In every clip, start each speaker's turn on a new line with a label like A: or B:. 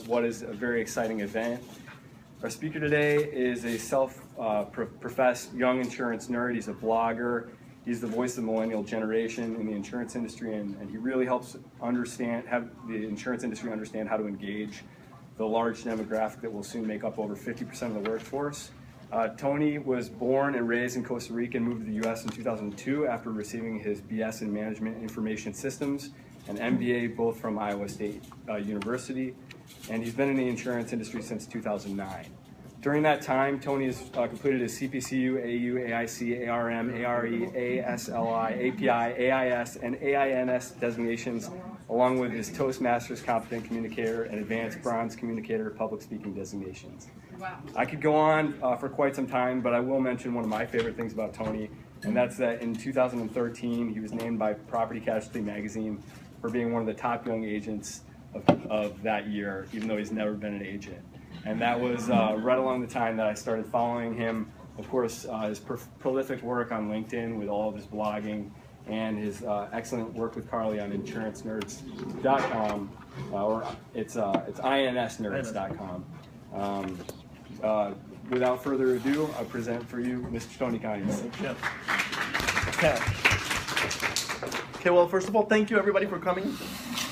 A: what is a very exciting event. Our speaker today is a self-professed young insurance nerd. He's a blogger. He's the voice of the millennial generation in the insurance industry, and he really helps have the insurance industry understand how to engage the large demographic that will soon make up over 50% of the workforce. Tony was born and raised in Costa Rica and moved to the U.S. in 2002 after receiving his BS in Management Information Systems and MBA both from Iowa State University, and he's been in the insurance industry since 2009. During that time, Tony has completed his CPCU, AU, AIC, ARM, ARE, ASLI, API, AIS, and AINS designations, along with his Toastmasters Competent Communicator and Advanced Bronze Communicator Public Speaking designations. Wow. I could go on for quite some time, but I will mention one of my favorite things about Tony, and that's that in 2013, he was named by Property Casualty Magazine for being one of the top young agents of that year, even though he's never been an agent. And that was right along the time that I started following him. Of course, his prolific work on LinkedIn with all of his blogging and his excellent work with Carly on insurancenerds.com, or it's insnerds.com. Without further ado, I present for you Mr. Tony Kynes.
B: Okay, well, first of all, thank you everybody for coming.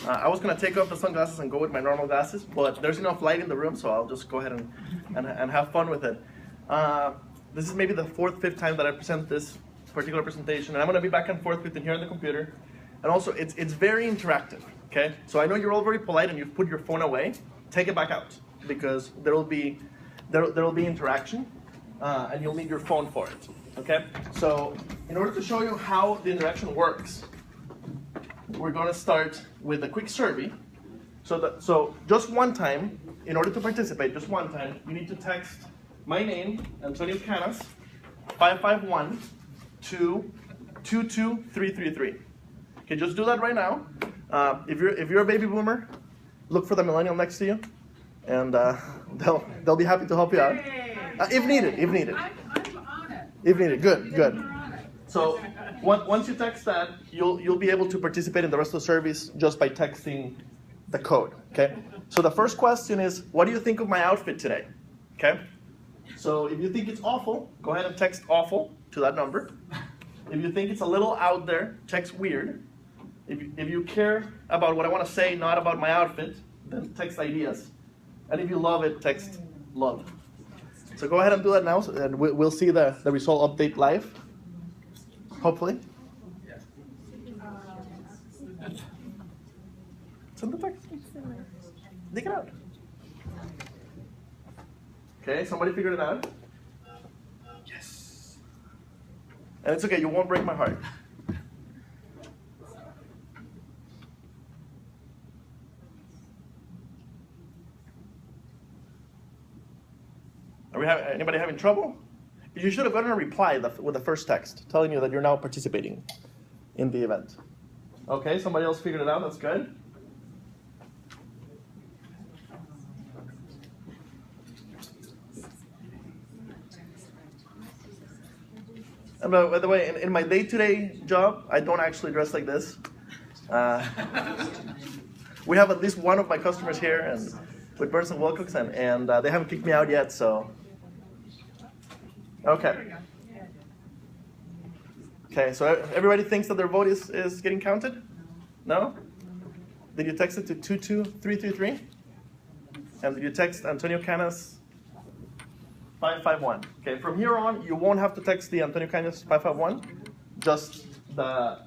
B: I was going to take off the sunglasses and go with my normal glasses, but there's enough light in the room, so I'll just go ahead and have fun with it. This is maybe the fourth, fifth time that I present this particular presentation, and I'm going to be back and forth between here and the computer. And also, it's very interactive, okay? So I know you're all very polite and you've put your phone away. Take it back out, because there'll be interaction, and you'll need your phone for it, okay? So in order to show you how the interaction works, we're going to start with a quick survey. So just one time, in order to participate, just one time, you need to text my name, Antonio Canas, 551 to 22333. Okay, just do that right now. If you're a baby boomer, look for the millennial next to you, and they'll be happy to help you out if needed. I'm on it. If needed, good. So once you text that, you'll be able to participate in the rest of the service just by texting the code. Okay. So the first question is, what do you think of my outfit today? Okay. So if you think it's awful, go ahead and text awful to that number. If you think it's a little out there, text weird. If you care about what I want to say, not about my outfit, then text ideas. And if you love it, text love. So go ahead and do that now, and we'll see the result update live. Hopefully. Send the text. Dig it out. Okay, somebody figured it out? Yes. And it's okay, you won't break my heart. Anybody having trouble? You should have gotten a reply with the first text telling you that you're now participating in the event. Okay, somebody else figured it out. That's good. And by the way, in my day-to-day job, I don't actually dress like this. We have at least one of my customers here, and with Burns & Wilcox, and they haven't kicked me out yet, so. Okay. Okay, so everybody thinks that their vote is getting counted? No? Did you text it to 22333? And did you text Antonio Canas 551? Okay, from here on, you won't have to text the Antonio Canas 551, just the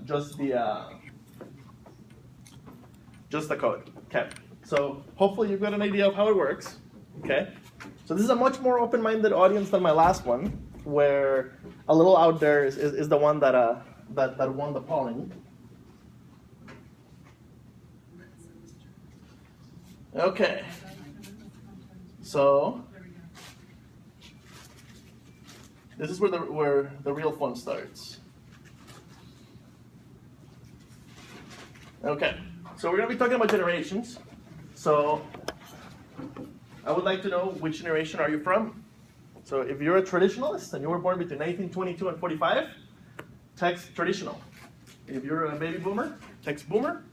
B: code. Okay. So hopefully you've got an idea of how it works. Okay. So this is a much more open-minded audience than my last one, where a little out there is the one that won the polling. Okay. So this is where the real fun starts. Okay. So we're going to be talking about generations. So I would like to know, which generation are you from? So if you're a traditionalist and you were born between 1922 and 45, text traditional. If you're a baby boomer, text boomer.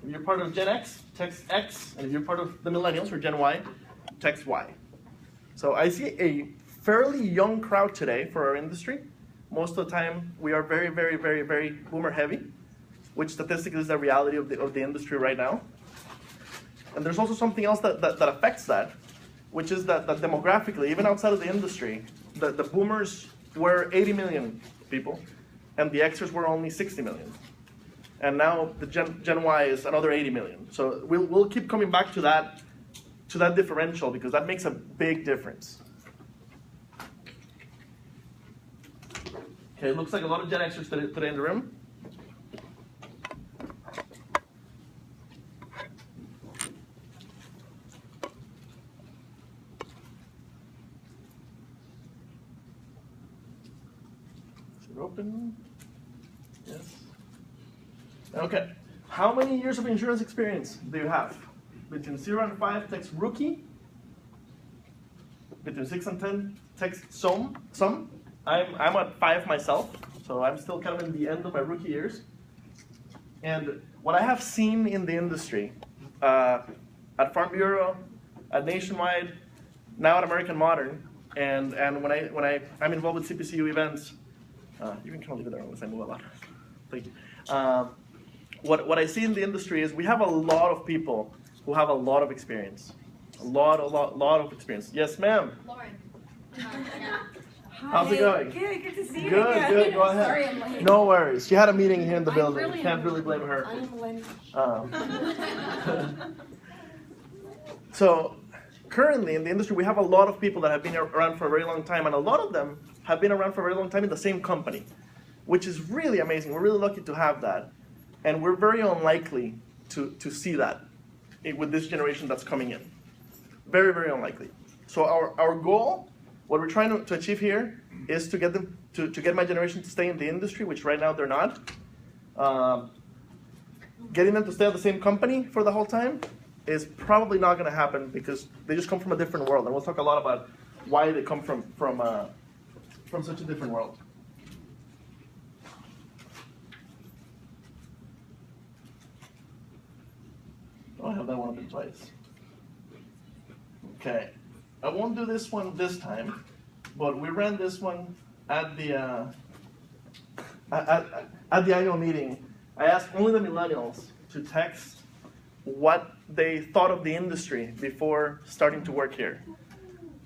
B: If you're part of Gen X, text X. And if you're part of the Millennials or Gen Y, text Y. So I see a fairly young crowd today for our industry. Most of the time, we are very, very, very, very boomer heavy, which statistically is the reality of the industry right now. And there's also something else that affects that, which is that demographically, even outside of the industry, the boomers were 80 million people, and the Xers were only 60 million. And now the Gen Y is another 80 million. So we'll keep coming back to that differential because that makes a big difference. Okay, it looks like a lot of Gen Xers today in the room. Is it open? Yes. Okay. How many years of insurance experience do you have? Between 0 and 5, text rookie. Between 6 and 10, text some. I'm at 5 myself, so I'm still kind of in the end of my rookie years. And what I have seen in the industry, at Farm Bureau, at Nationwide, now at American Modern, and when I'm involved with CPCU events, you can kind of leave it there unless I move a lot. Thank you. What I see in the industry is we have a lot of people who have a lot of experience. A lot of experience. Yes, ma'am.
C: Lauren.
B: How's it going?
C: Good to see you.
B: Good, go ahead.
C: Sorry I'm late.
B: No worries. She had a meeting here in the building.
C: Really
B: Can't really blame her.
C: I'm a millennial.
B: So currently in the industry, we have a lot of people that have been around for a very long time, and a lot of them have been around for a very long time in the same company, which is really amazing. We're really lucky to have that, and we're very unlikely to see that with this generation that's coming in. Very, very unlikely. So our goal, what we're trying to achieve here, is to get them to get my generation to stay in the industry, which right now they're not. Getting them to stay at the same company for the whole time is probably not going to happen because they just come from a different world, and we'll talk a lot about why they come from such a different world. Oh, I have that one up twice. Okay, I won't do this one this time, but we ran this one at the annual meeting. I asked only the millennials to text what they thought of the industry before starting to work here,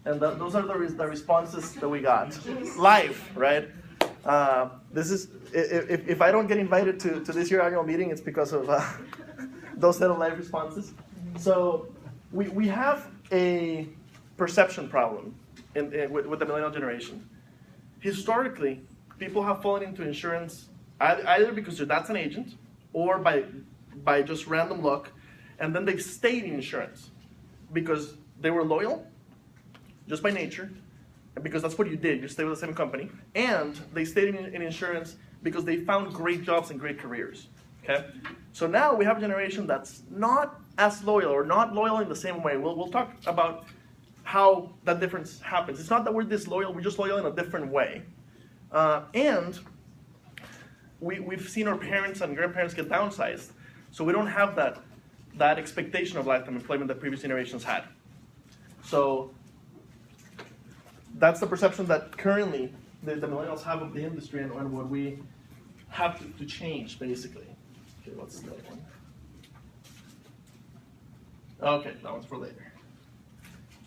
B: and those are the responses that we got live, right? This is if I don't get invited to this year's annual meeting, it's because of those set of live responses. So we have a perception problem with the millennial generation. Historically, people have fallen into insurance either because their dad's an agent or by just random luck, and then they've stayed in insurance because they were loyal, just by nature, and because that's what you did, you stay with the same company, and they stayed in insurance because they found great jobs and great careers. Okay, so now we have a generation that's not as loyal or not loyal in the same way. We'll talk about how that difference happens. It's not that we're disloyal, we're just loyal in a different way. And we've seen our parents and grandparents get downsized, so we don't have that expectation of lifetime employment that previous generations had. So that's the perception that currently the millennials have of the industry and what we have to change, basically. Okay, what's the other one? Okay, that one's for later.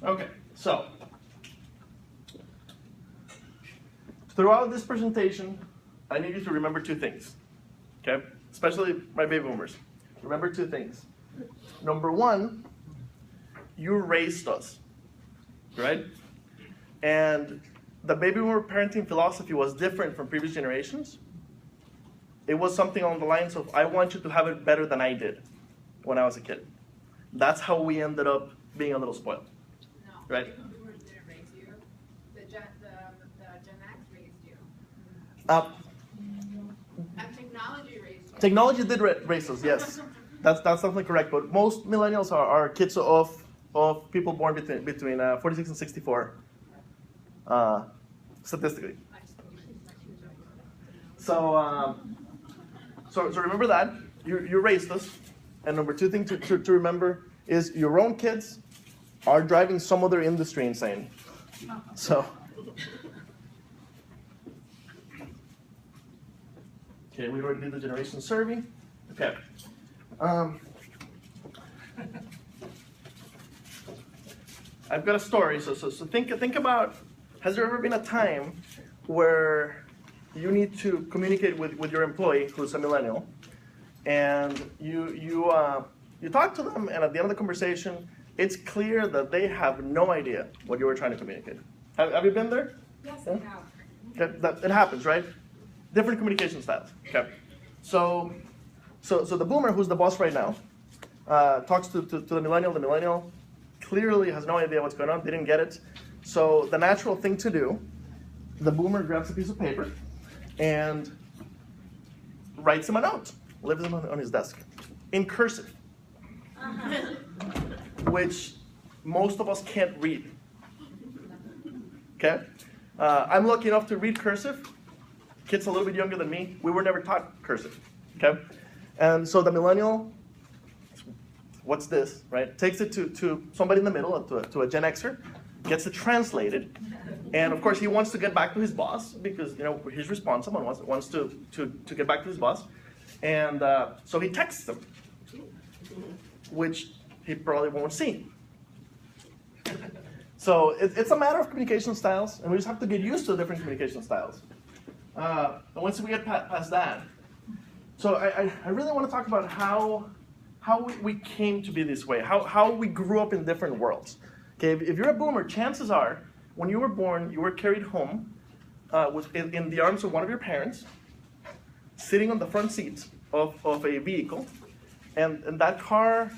B: Okay, so throughout this presentation, I need you to remember two things, okay? Especially my baby boomers. Remember two things. Number one, you raised us, right? And the baby boomer parenting philosophy was different from previous generations. It was something along the lines of, I want you to have it better than I did when I was a kid. That's how we ended up being a little spoiled.
C: No,
B: right?
C: The boomers didn't raise you. The Gen X raised you. And technology raised you.
B: Technology did raise us, yes. That's definitely correct. But most millennials are kids of people born between 46 and 64, statistically. So remember that. You raised us. And number two thing to remember is your own kids are driving some other industry insane. So, okay, we already did the generation survey. Okay. I've got a story. So think about, has there ever been a time where you need to communicate with your employee who's a millennial, and you talk to them, and at the end of the conversation, it's clear that they have no idea what you were trying to communicate. Have you been there?
C: Yes,
B: Yeah?
C: I have.
B: Okay, it happens, right? Different communication styles. Okay. So the boomer, who's the boss right now, talks to the millennial. The millennial clearly has no idea what's going on. They didn't get it. So the natural thing to do, the boomer grabs a piece of paper and writes him a note, leaves him on his desk, in cursive, which most of us can't read. Okay? I'm lucky enough to read cursive. Kids a little bit younger than me, we were never taught cursive. Okay? And so the millennial, what's this, right? Takes it to somebody in the middle, to a Gen Xer, gets it translated, and of course he wants to get back to his boss because he's responsible and wants to get back to his boss, and so he texts him, which he probably won't see. So it's a matter of communication styles, and we just have to get used to different communication styles. And once we get past that, so I really want to talk about how we came to be this way, how we grew up in different worlds. Okay, if you're a boomer, chances are, when you were born, you were carried home in the arms of one of your parents, sitting on the front seat of a vehicle, and that car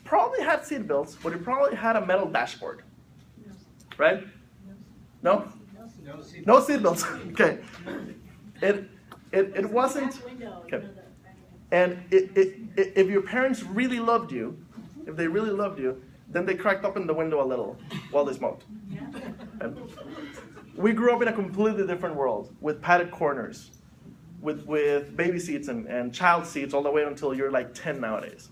B: probably had seat belts, but it probably had a metal dashboard, right? No? No seat belts. Okay. It wasn't. Okay. And if your parents really loved you, if they really loved you, then they cracked open the window a little while they smoked. And we grew up in a completely different world with padded corners, with baby seats and child seats all the way until you're like 10 nowadays.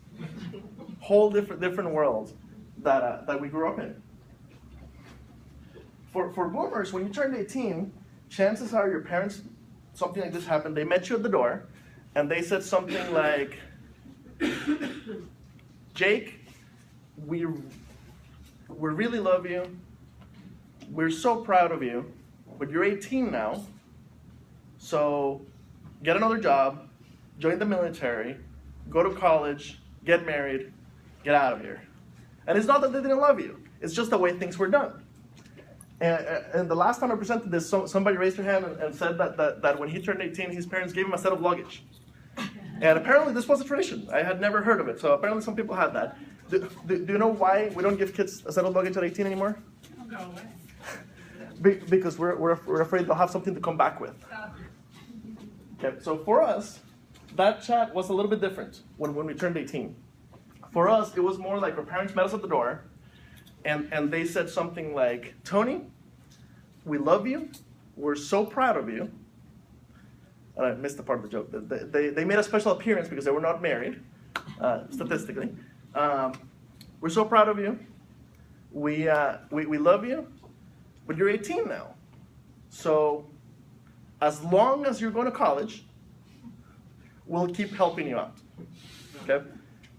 B: Whole different world that we grew up in. For boomers, when you turned 18, chances are your parents, something like this happened, they met you at the door, and they said something like, Jake, we really love you. We're so proud of you, but you're 18 now, so get another job, join the military, go to college, get married, get out of here. And it's not that they didn't love you. It's just the way things were done. And the last time I presented this, somebody raised their hand and said that when he turned 18, his parents gave him a set of luggage. And apparently this was a tradition. I had never heard of it, so apparently some people had that. Do you know why we don't give kids a set of luggage at 18 anymore?
C: No way.
B: Because we're afraid they'll have something to come back with. Okay, so for us, that chat was a little bit different when we turned 18. For us, it was more like our parents met us at the door, and they said something like, Tony, we love you, we're so proud of you. And I missed the part of the joke. They made a special appearance because they were not married, statistically. We're so proud of you. We love you, but you're 18 now. So as long as you're going to college, we'll keep helping you out. Okay?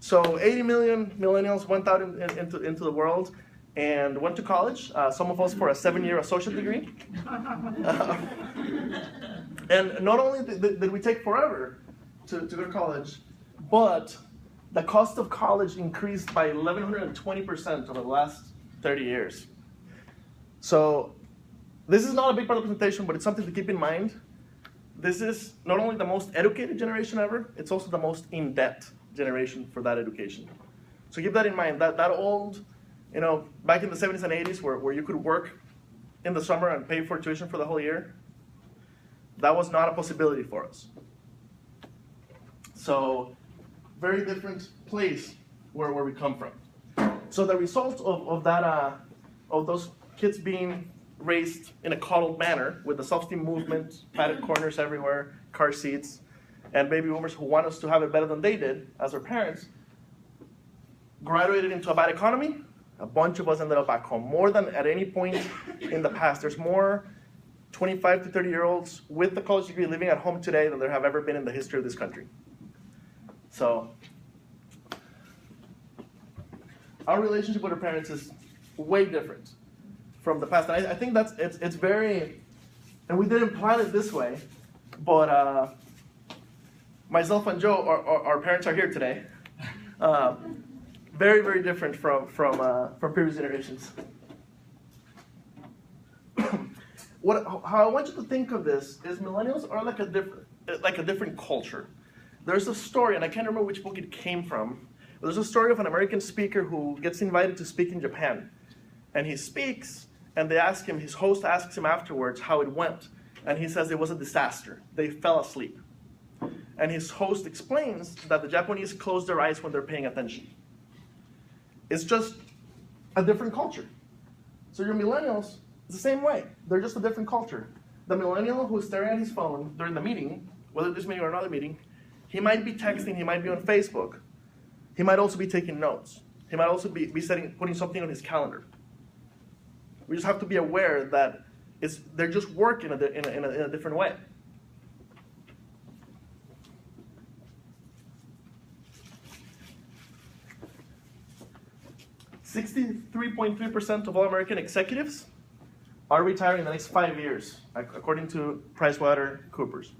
B: So 80 million millennials went out into the world and went to college. Some of us for a 7-year associate degree. And not only did we take forever to go to college, but the cost of college increased by 1,120% over the last 30 years. So this is not a big part of the presentation, but it's something to keep in mind. This is not only the most educated generation ever, it's also the most in-debt generation for that education. So keep that in mind. That old, back in the 70s and 80s where you could work in the summer and pay for tuition for the whole year, that was not a possibility for us. So very different place where we come from. So the result of that, of those kids being raised in a coddled manner with the self-esteem movement, padded corners everywhere, car seats, and baby boomers who want us to have it better than they did as our parents, graduated into a bad economy. A bunch of us ended up back home. More than at any point in the past. There's more 25 to 30-year-olds with a college degree living at home today than there have ever been in the history of this country. So our relationship with our parents is way different from the past. And I think it's very, and we didn't plan it this way, but myself and Joe, our parents are here today. Very, very different from previous generations. How I want you to think of this is millennials are like a different culture. There's a story, and I can't remember which book it came from, but there's a story of an American speaker who gets invited to speak in Japan. And he speaks, and his host asks him afterwards how it went. And he says it was a disaster. They fell asleep. And his host explains that the Japanese close their eyes when they're paying attention. It's just a different culture. So your millennials, it's the same way. They're just a different culture. The millennial who's staring at his phone during the meeting, whether this meeting or another meeting, he might be texting, he might be on Facebook. He might also be taking notes. He might also be putting something on his calendar. We just have to be aware that they're just working in a different way. .3% of all American executives are retiring in the next 5 years, according to PricewaterhouseCoopers.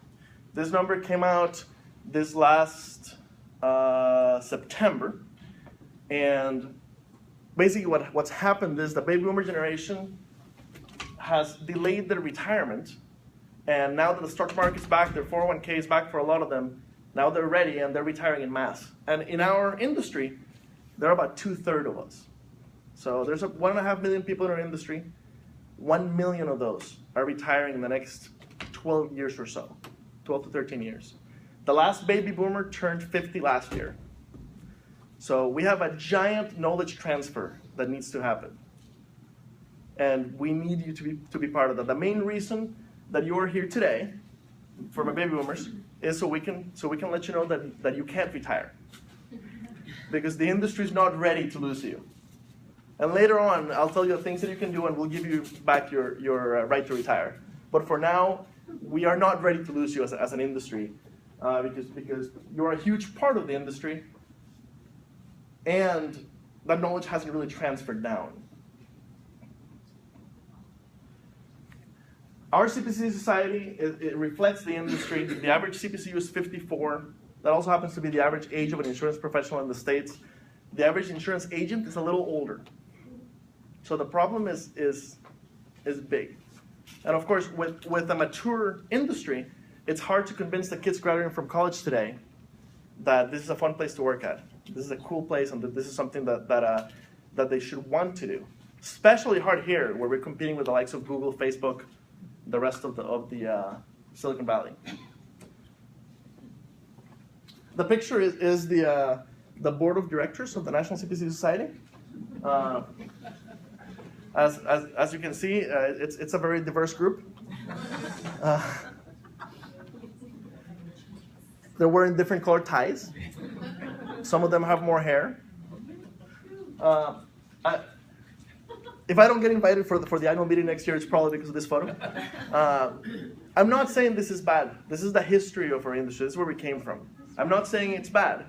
B: This number came out this last September, and basically what's happened is the baby boomer generation has delayed their retirement, and now that the stock market's back, their 401k is back for a lot of them, now they're ready and they're retiring in mass. And in our industry, there are about 2/3 of us. So there's 1.5 million people in our industry. 1 million of those are retiring in the next 12 years or so, 12 to 13 years. The last baby boomer turned 50 last year. So we have a giant knowledge transfer that needs to happen. And we need you to be part of that. The main reason that you are here today, for my baby boomers, is so we can let you know that you can't retire. Because the industry is not ready to lose you. And later on, I'll tell you the things that you can do, and we'll give you back your right to retire. But for now, we are not ready to lose you as an industry, because you're a huge part of the industry, and that knowledge hasn't really transferred down. Our CPCU society, it reflects the industry. The average CPCU is 54. That also happens to be the average age of an insurance professional in the States. The average insurance agent is a little older. So the problem is big. And of course, with a mature industry, it's hard to convince the kids graduating from college today that this is a fun place to work at. This is a cool place, and that this is something that they should want to do. Especially hard here, where we're competing with the likes of Google, Facebook, the rest of the Silicon Valley. The picture is the board of directors of the National CPCU Society. As you can see, it's a very diverse group. They're wearing different colored ties. Some of them have more hair. If I don't get invited for the annual meeting next year, it's probably because of this photo. I'm not saying this is bad. This is the history of our industry. This is where we came from. I'm not saying it's bad.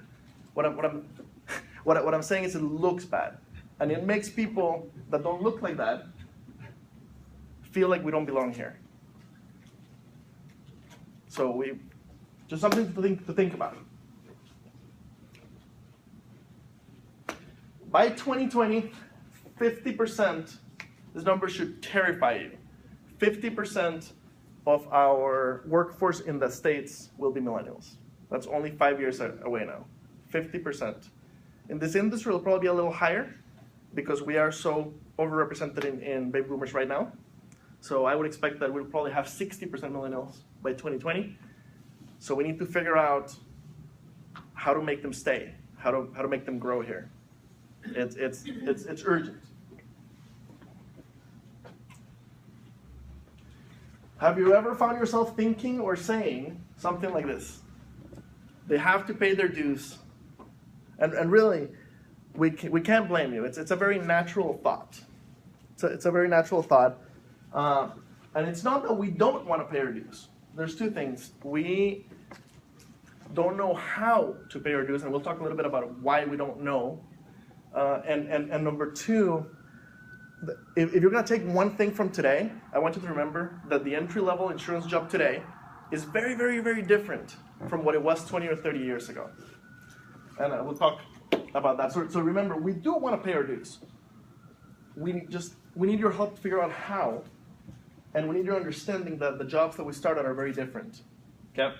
B: What I'm saying is it looks bad. And it makes people that don't look like that feel like we don't belong here. So just something to think about. By 2020, 50%, this number should terrify you. 50% of our workforce in the States will be millennials. That's only 5 years away now. 50%. In this industry, it'll probably be a little higher because we are so overrepresented in baby boomers right now. So I would expect that we'll probably have 60% millennials by 2020. So we need to figure out how to make them stay, how to make them grow here. It's urgent. Have you ever found yourself thinking or saying something like this? They have to pay their dues. And really, we can't blame you. It's a very natural thought. It's a very natural thought. And it's not that we don't want to pay our dues. There's two things. We don't know how to pay our dues, and we'll talk a little bit about why we don't know. And number two, if you're going to take one thing from today, I want you to remember that the entry-level insurance job today is very, very, very different from what it was 20 or 30 years ago. And we'll talk about that. So remember, we do want to pay our dues. We need your help to figure out how, and we need your understanding that the jobs that we start at are very different. Okay?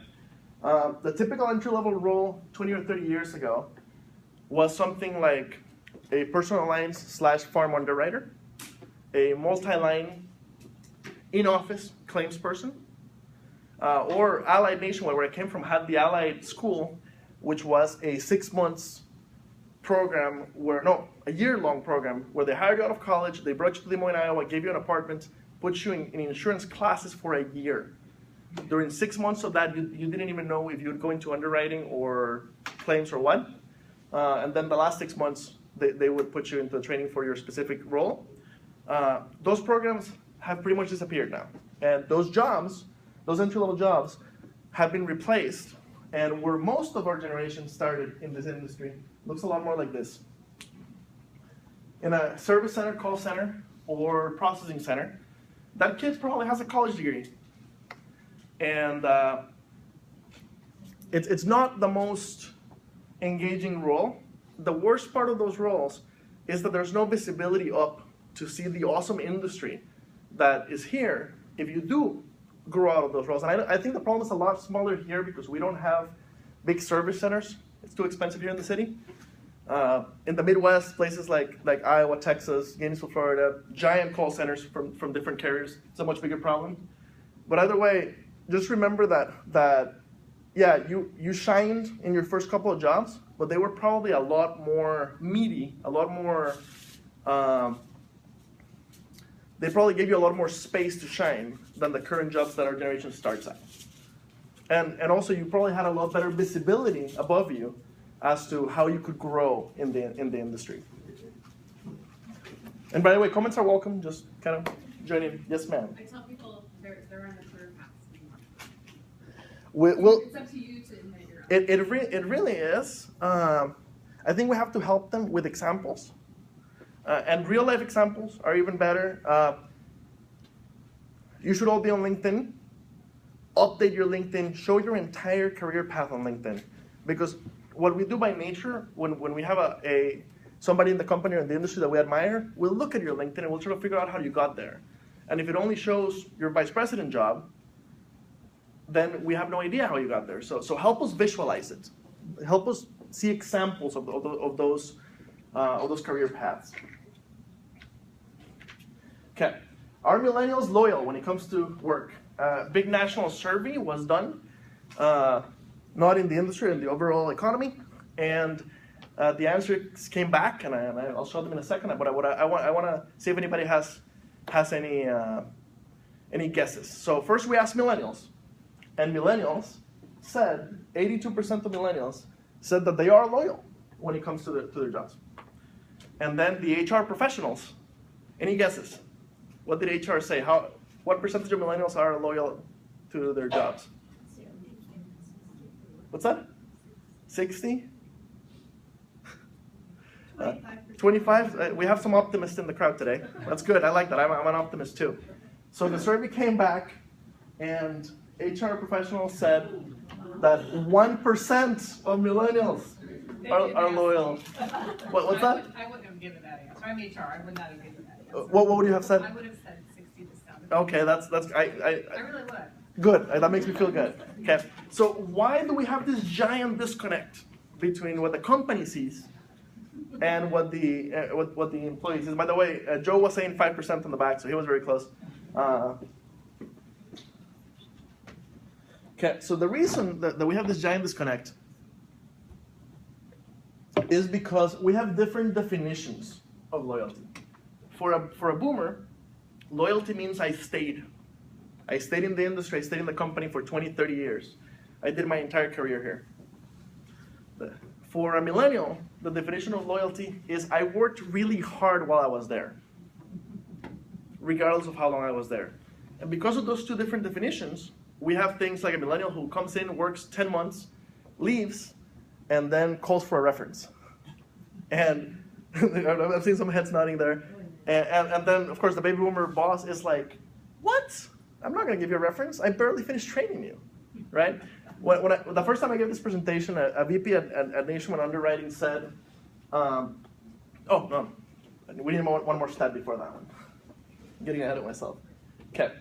B: The typical entry-level role 20 or 30 years ago was something like a personal lines / farm underwriter, a multi-line in-office claims person, or Allied Nationwide, where I came from, had the Allied School, which was a 6 months program a year-long program where they hired you out of college, they brought you to Des Moines, Iowa, gave you an apartment, put you in insurance classes for a year. During 6 months of that, you didn't even know if you would go into underwriting or claims or what. And then the last 6 months, they would put you into training for your specific role. Those programs have pretty much disappeared now. And those jobs, those entry-level jobs, have been replaced. And where most of our generation started in this industry looks a lot more like this. In a service center, call center, or processing center, that kid probably has a college degree. And it's not the most engaging role. The worst part of those roles is that there's no visibility up to see the awesome industry that is here if you do grow out of those roles. And I think the problem is a lot smaller here because we don't have big service centers. It's too expensive here in the city. In the Midwest, places like Iowa, Texas, Gainesville, Florida, giant call centers from different carriers. It's a much bigger problem. But either way, just remember that yeah, you shined in your first couple of jobs, but they were probably a lot more meaty, a lot more, they probably gave you a lot more space to shine than the current jobs that our generation starts at. And also you probably had a lot better visibility above you as to how you could grow in the industry. And by the way, comments are welcome, just kind of join in. Yes, ma'am.
C: I tell people they're on the career path.
B: Well,
C: It's up to you to admit your own.
B: it really is. I think we have to help them with examples. And real life examples are even better. You should all be on LinkedIn. Update your LinkedIn. Show your entire career path on LinkedIn. Because what we do by nature, when we have somebody in the company or in the industry that we admire, we'll look at your LinkedIn and we'll try to figure out how you got there. And if it only shows your vice president job, then we have no idea how you got there. So help us visualize it. Help us see examples of those career paths. Okay, are millennials loyal when it comes to work? Big national survey was done, not in the industry, in the overall economy, and the answers came back, and I'll show them in a second. But I want to see if anybody has any guesses. So first we asked millennials. And millennials said, 82% of millennials said that they are loyal when it comes to their jobs. And then the HR professionals, any guesses? What did HR say? What percentage of millennials are loyal to their jobs? What's that? 60? 25? We have some optimists in the crowd today. That's good. I like that. I'm an optimist too. So the survey came back, and HR professionals said that 1% of millennials are loyal. What's that?
C: I wouldn't have given that answer. I'm HR. I would not have given that answer.
B: What would you have said?
C: I would have said 60 to 70.
B: Okay, that's
C: I really would.
B: good. That makes me feel good. Okay, so why do we have this giant disconnect between what the company sees and what the employee sees? By the way, Joe was saying 5% on the back, so he was very close. Okay, so the reason that we have this giant disconnect is because we have different definitions of loyalty. For a boomer, loyalty means I stayed. I stayed in the industry, I stayed in the company for 20, 30 years. I did my entire career here. For a millennial, the definition of loyalty is I worked really hard while I was there, regardless of how long I was there. And because of those two different definitions, we have things like a millennial who comes in, works 10 months, leaves, and then calls for a reference. And I've seen some heads nodding there. And then, of course, the baby boomer boss is like, what? I'm not going to give you a reference. I barely finished training you, right? The first time I gave this presentation, a VP at Nationwide Underwriting said, oh, no, we need one more stat before that one. I'm getting ahead of myself. Okay.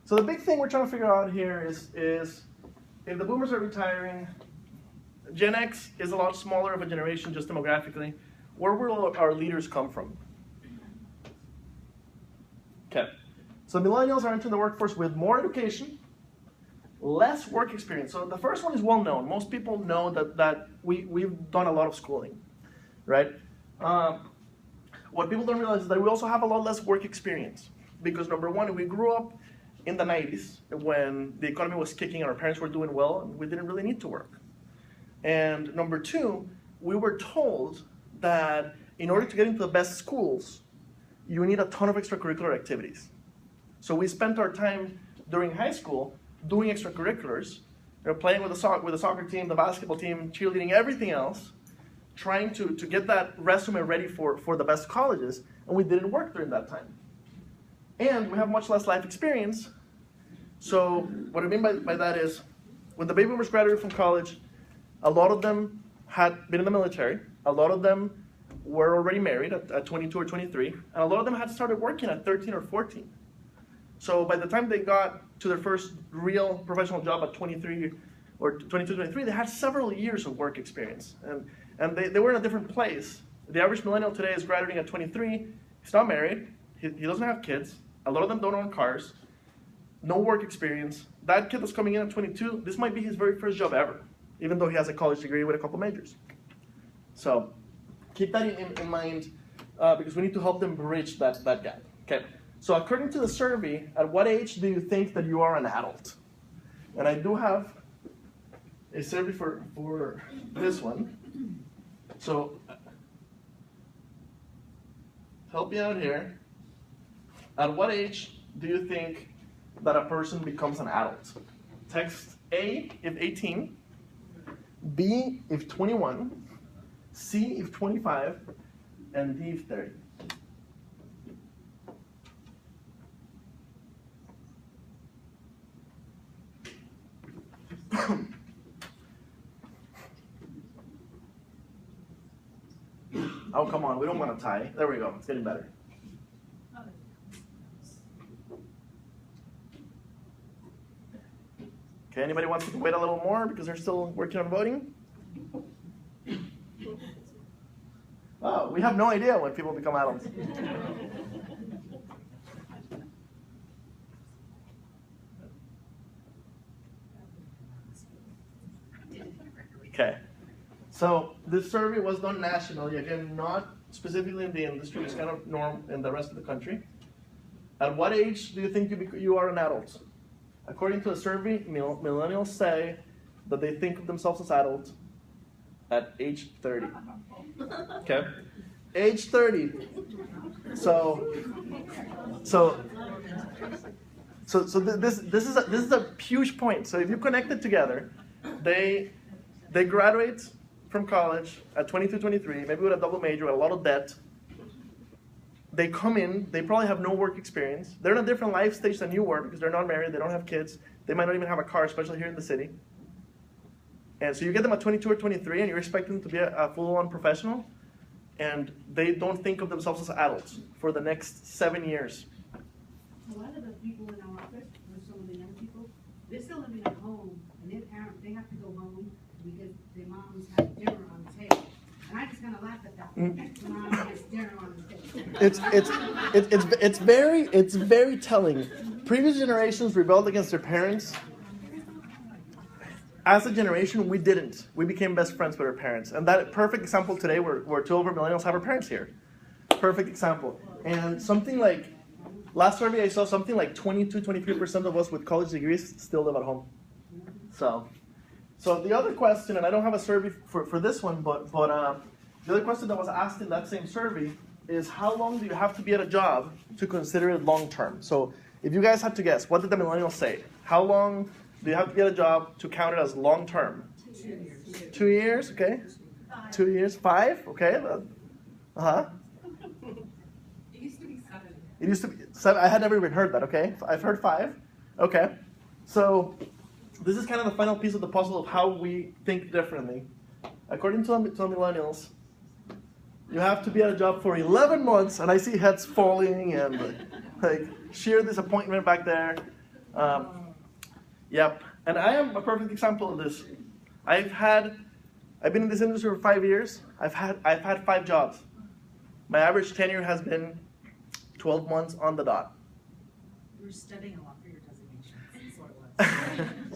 B: So the big thing we're trying to figure out here is if the boomers are retiring, Gen X is a lot smaller of a generation just demographically. Where will our leaders come from? Okay. So millennials are entering the workforce with more education, less work experience. So the first one is well known. Most people know that we've done a lot of schooling, right? What people don't realize is that we also have a lot less work experience. Because number one, we grew up in the 90s when the economy was kicking and our parents were doing well and we didn't really need to work. And number two, we were told that in order to get into the best schools, you need a ton of extracurricular activities. So we spent our time during high school doing extracurriculars, playing with the soccer team, the basketball team, cheerleading, everything else, trying to get that resume ready for the best colleges, and we didn't work during that time. And we have much less life experience. So what I mean by that is, when the baby boomers graduated from college, a lot of them had been in the military, a lot of them were already married at 22 or 23, and a lot of them had started working at 13 or 14. So by the time they got to their first real professional job at 23 or 22, 23, they had several years of work experience. And they were in a different place. The average millennial today is graduating at 23, he's not married, he doesn't have kids, a lot of them don't own cars, no work experience. That kid that's coming in at 22, this might be his very first job ever, even though he has a college degree with a couple majors. So keep that in mind because we need to help them bridge that gap. Okay. So according to the survey, at what age do you think that you are an adult? And I do have a survey for this one. So help me out here. At what age do you think that a person becomes an adult? Text A if 18, B if 21, C if 25, and D if 30. Oh, come on, we don't want to tie. There we go, it's getting better. Okay, anybody wants to wait a little more because they're still working on voting? Oh, we have no idea when people become adults. Okay, so this survey was done nationally, again, not specifically in the industry, it's kind of norm in the rest of the country. At what age do you think you are an adult? According to the survey, millennials say that they think of themselves as adults at age 30. Okay, age 30. So this is a huge point. So if you connect it together, they graduate from college at 22, 23, maybe with a double major, with a lot of debt. They come in, they probably have no work experience. They're in a different life stage than you were because they're not married, they don't have kids. They might not even have a car, especially here in the city. And so you get them at 22 or 23 and you're expecting them to be a full-on professional, and they don't think of themselves as adults for the next 7 years.
D: A lot of the people in our office, some of the young people, they're still living at home, and their parents, they have to go home because their moms have dinner on the table. And I just kind of laugh at that. Mom has dinner on the table.
B: It's very telling. Previous generations rebelled against their parents. As a generation, we didn't. We became best friends with our parents. And that perfect example today, where two of our millennials have our parents here. Perfect example. And something like, last survey I saw, something like 22, 23% of us with college degrees still live at home. So the other question, and I don't have a survey for this one, but The other question that was asked in that same survey is how long do you have to be at a job to consider it long term? So if you guys had to guess, what did the millennials say? How long do you have to get a job to count it as long term?
D: 2 years.
B: 2 years, okay. 2 years, 5, okay. Uh-huh.
C: It used to be 7.
B: It used to be 7. I had never even heard that, okay. I've heard 5. Okay. So this is kind of the final piece of the puzzle of how we think differently. According to millennials, you have to be at a job for 11 months, and I see heads falling and like sheer disappointment back there. Yep, and I am a perfect example of this. I've been in this industry for 5 years. I've had 5 jobs. My average tenure has been 12 months on the dot.
D: You were studying a lot for your designation. That's what it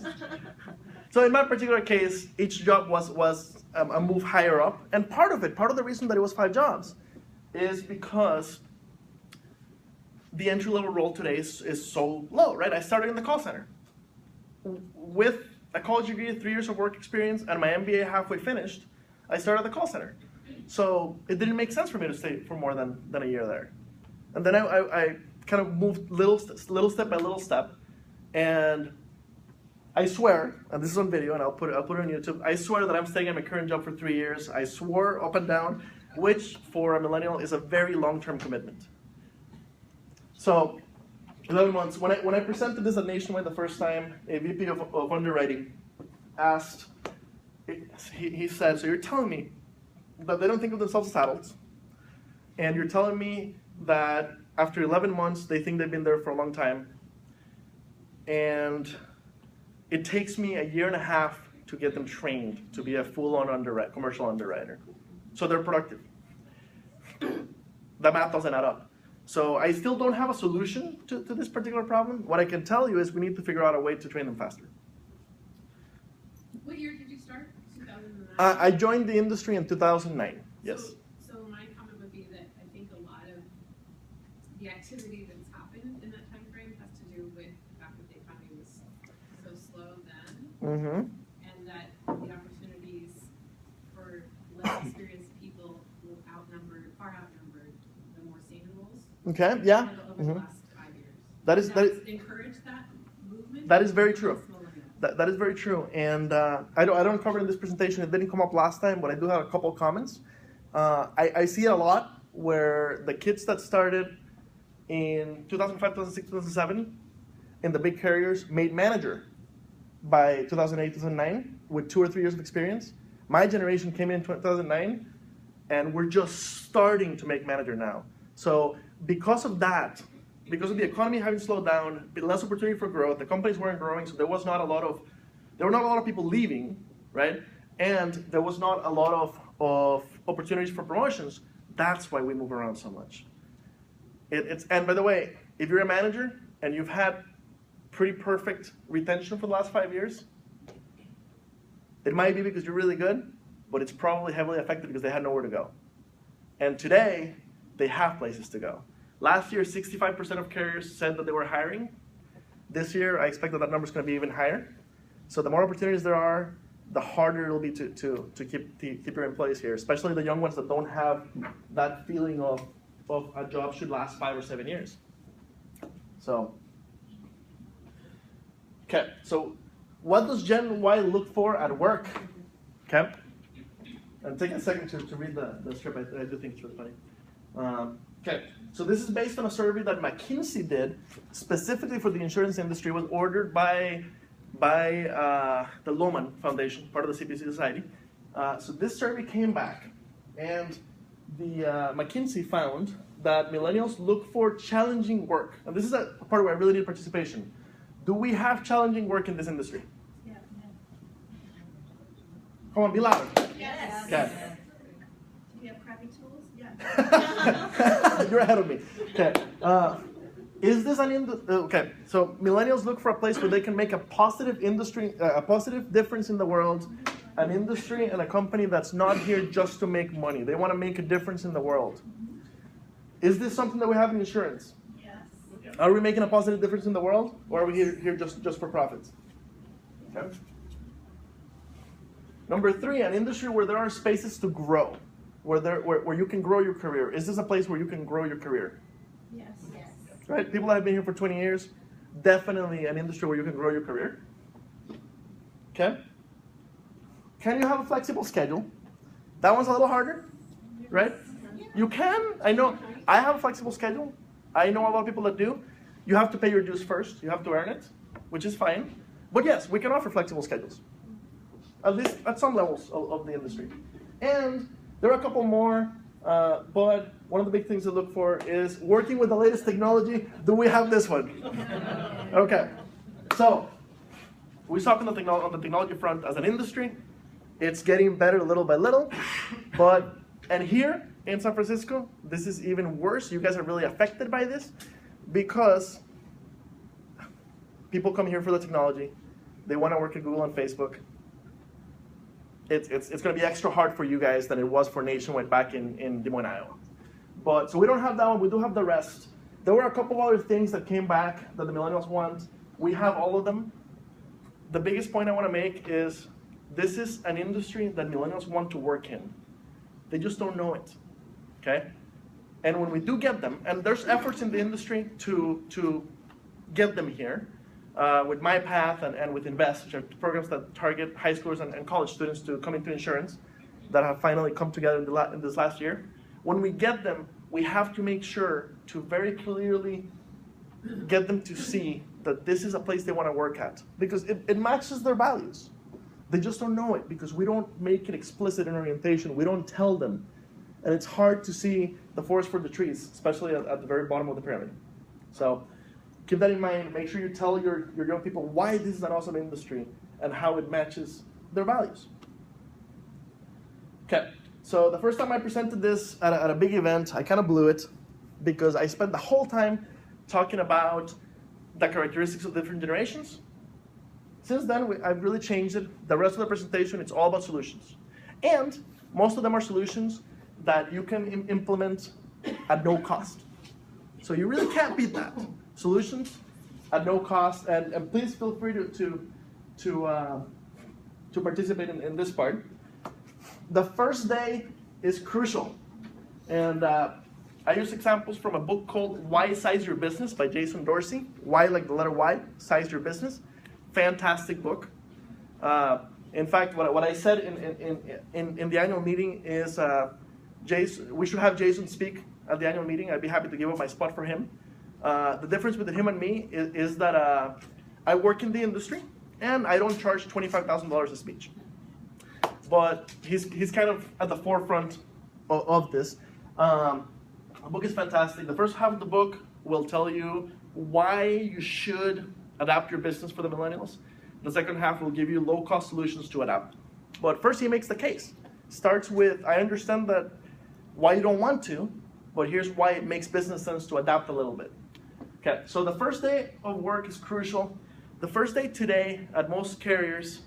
D: was.
B: So in my particular case, each job was a move higher up, and part of the reason that it was 5 jobs, is because the entry-level role today is so low, right? I started in the call center. With a college degree, 3 years of work experience, and my MBA halfway finished, I started at the call center. So it didn't make sense for me to stay for more than a year there. And then I kind of moved little step by little step, and I swear, and this is on video, and I'll put it on YouTube, I swear that I'm staying at my current job for 3 years. I swore up and down, which for a millennial is a very long-term commitment. So 11 months. When I presented this at Nationwide the first time, a VP of underwriting asked, he said, so you're telling me that they don't think of themselves as adults, and you're telling me that after 11 months, they think they've been there for a long time, and it takes me a year and a half to get them trained to be a full-on commercial underwriter. So they're productive. The math doesn't add up. So I still don't have a solution to this particular problem. What I can tell you is we need to figure out a way to train them faster.
C: What year did you start? 2009?
B: I joined the industry in 2009, yes.
C: So my comment would be that I think a lot of the activity that's happened in that time frame has to do with the fact that the economy was so slow then, and that the opportunities for less experienced people were far outnumbered the more senior roles.
B: Okay, yeah.
C: Over the last 5 years.
B: That is
C: encouraged that movement.
B: That is very true. That is very true, and I don't cover it in this presentation. It didn't come up last time, but I do have a couple of comments. I see it a lot where the kids that started in 2005, 2006, 2007 in the big carriers made manager by 2008, 2009 with 2 or 3 years of experience. My generation came in 2009, and we're just starting to make manager now. So because of that, because of the economy having slowed down, less opportunity for growth, the companies weren't growing, so there were not a lot of people leaving, right? And there was not a lot of opportunities for promotions. That's why we move around so much. And by the way, if you're a manager and you've had pretty perfect retention for the last 5 years, it might be because you're really good, but it's probably heavily affected because they had nowhere to go. And today, they have places to go. Last year, 65% of carriers said that they were hiring. This year, I expect that number is going to be even higher. So the more opportunities there are, the harder it'll be to keep your employees here, especially the young ones that don't have that feeling of a job should last 5 or 7 years. So, okay, so what does Gen Y look for at work? Okay, and take a second to read the script. I do think it's really funny. Okay, so this is based on a survey that McKinsey did specifically for the insurance industry. It was ordered by the Lohman Foundation, part of the CPCU Society. So this survey came back, and the McKinsey found that millennials look for challenging work. And this is a part where I really need participation. Do we have challenging work in this industry?
D: Yeah.
B: Come on, be louder.
D: Yes.
B: Okay.
D: Do we have crappy tools? Yeah.
B: You're ahead of me. Okay. Is this okay? So millennials look for a place where they can make a positive difference in the world, an industry and a company that's not here just to make money. They want to make a difference in the world. Is this something that we have in insurance?
D: Yes.
B: Are we making a positive difference in the world, or are we here just for profits? Okay. Number 3, an industry where there are spaces to grow. where you can grow your career? Is this a place where you can grow your career?
C: Yes. Yes.
B: Right? People that have been here for 20 years, definitely an industry where you can grow your career. Okay? Can you have a flexible schedule? That one's a little harder, right? You can. I know. I have a flexible schedule. I know a lot of people that do. You have to pay your dues first. You have to earn it, which is fine. But yes, we can offer flexible schedules, at least at some levels of the industry. And there are a couple more, but one of the big things to look for is working with the latest technology. Do we have this one? Okay. So we talk on the technology front as an industry. It's getting better little by little, and here in San Francisco, this is even worse. You guys are really affected by this because people come here for the technology. They want to work at Google and Facebook. It's going to be extra hard for you guys than it was for Nationwide back in Des Moines, Iowa. So we don't have that one. We do have the rest. There were a couple other things that came back that the millennials want. We have all of them. The biggest point I want to make is this is an industry that millennials want to work in. They just don't know it, okay? And when we do get them, and there's efforts in the industry to get them here, with MyPath and with Invest, which are programs that target high schoolers and college students to come into insurance that have finally come together in this last year. When we get them, we have to make sure to very clearly get them to see that this is a place they want to work at because it matches their values. They just don't know it because we don't make it explicit in orientation. We don't tell them. And it's hard to see the forest for the trees, especially at the very bottom of the pyramid. So keep that in mind. Make sure you tell your young people why this is an awesome industry and how it matches their values. Okay, so the first time I presented this at a big event, I kind of blew it because I spent the whole time talking about the characteristics of different generations. Since then, I've really changed it. The rest of the presentation, it's all about solutions. And most of them are solutions that you can implement at no cost. So you really can't beat that. Solutions at no cost, and please feel free to participate in this part. The first day is crucial. And I use examples from a book called Why Size Your Business by Jason Dorsey. Why, like the letter Y, Size Your Business. Fantastic book. In fact, what I said in the annual meeting is we should have Jason speak at the annual meeting. I'd be happy to give up my spot for him. The difference between him and me is that I work in the industry and I don't charge $25,000 a speech. But he's kind of at the forefront of this. The book is fantastic. The first half of the book will tell you why you should adapt your business for the millennials. The second half will give you low-cost solutions to adapt. But first he makes the case. Starts with, I understand that why you don't want to, but here's why it makes business sense to adapt a little bit. Okay, so the first day of work is crucial. The first day today at most carriers